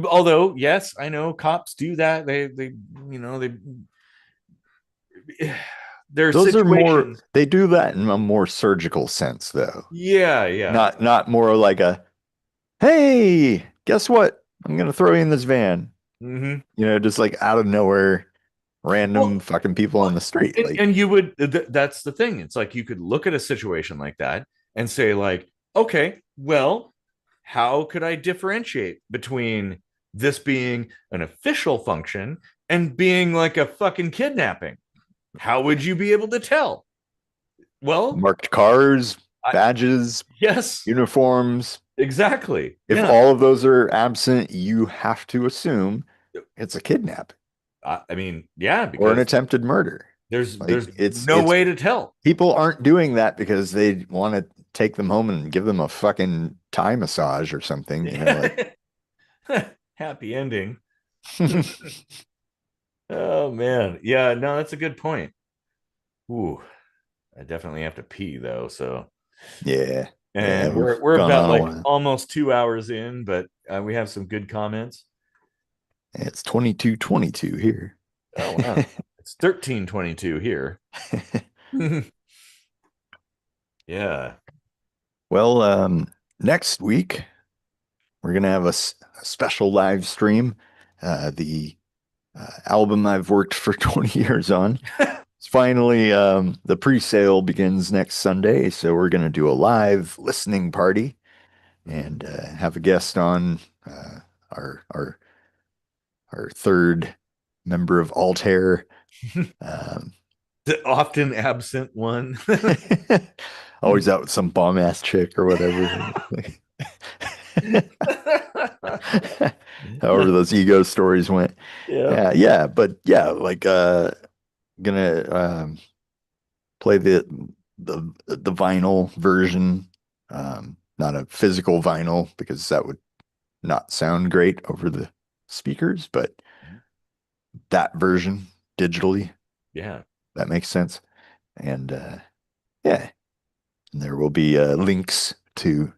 although, yes, I know cops do that. They, you know, they, there are Those are more, situations. they do that in a more surgical sense, though. Yeah, yeah. Not more like a, hey, guess what? I'm gonna throw you in this van. Hmm. You know, just like out of nowhere, random Well, fucking people on the street. Like, and you would, that's the thing. It's like you could look at a situation like that and say, like, okay, well, how could I differentiate between this being an official function and being like a fucking kidnapping? How would you be able to tell? Well, marked cars, I, badges, yes, uniforms. exactly. If Yeah. all of those are absent, you have to assume it's a kidnapping I mean, yeah, or an because attempted murder. Like there's it's no it's way to tell. people aren't doing that because they want to take them home and give them a fucking Thai massage or something, you know, like Happy ending. Oh man. Yeah, no, that's a good point. Ooh, I definitely have to pee though, so yeah. Yeah, and we've we're gone about on a like while. almost 2 hours in, but we have some good comments. It's 22:22 here. Oh wow. It's 13:22 here. Yeah. Well, next week we're gonna have a special live stream. The album I've worked for 20 years on. It's finally the pre-sale begins next Sunday, so we're gonna do a live listening party and have a guest on our our third member of Altair. Um, The often absent one. always out with some bomb ass chick or whatever. However those ego stories went. Yeah. Yeah, yeah, but yeah, like gonna play the vinyl version, not a physical vinyl because that would not sound great over the speakers, but that version digitally, Yeah. that makes sense. And yeah, and there will be links to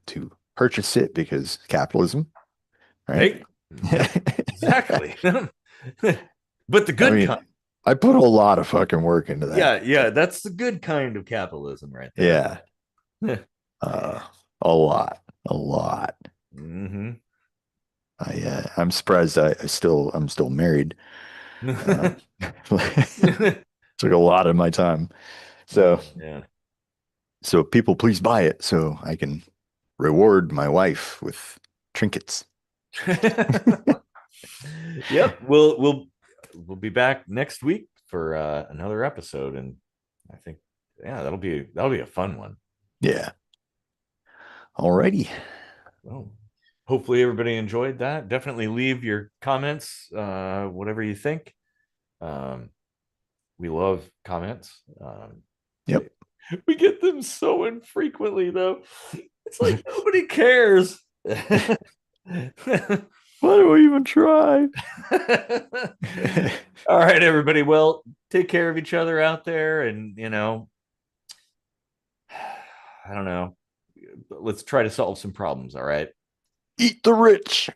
purchase it because capitalism, right? Hey. Yep. Exactly. But the I good mean, kind. I put a lot of fucking work into that. Yeah, yeah, that's the good kind of capitalism right there. Yeah, uh, a lot, a lot. Hmm. I'm surprised I'm still married. Uh, took a lot of my time. Oh, So yeah. so people please buy it so I can reward my wife with trinkets. Yep. We'll be back next week for another episode, and I think yeah, that'll be a fun one. Yeah. Alrighty. Well, hopefully everybody enjoyed that. Definitely leave your comments, whatever you think. Um, we love comments. Yep. We get them so infrequently, though. It's like nobody cares. Why do we even try? All right, everybody. Well, take care of each other out there, and I don't know. Let's try to solve some problems. All right. Eat the rich.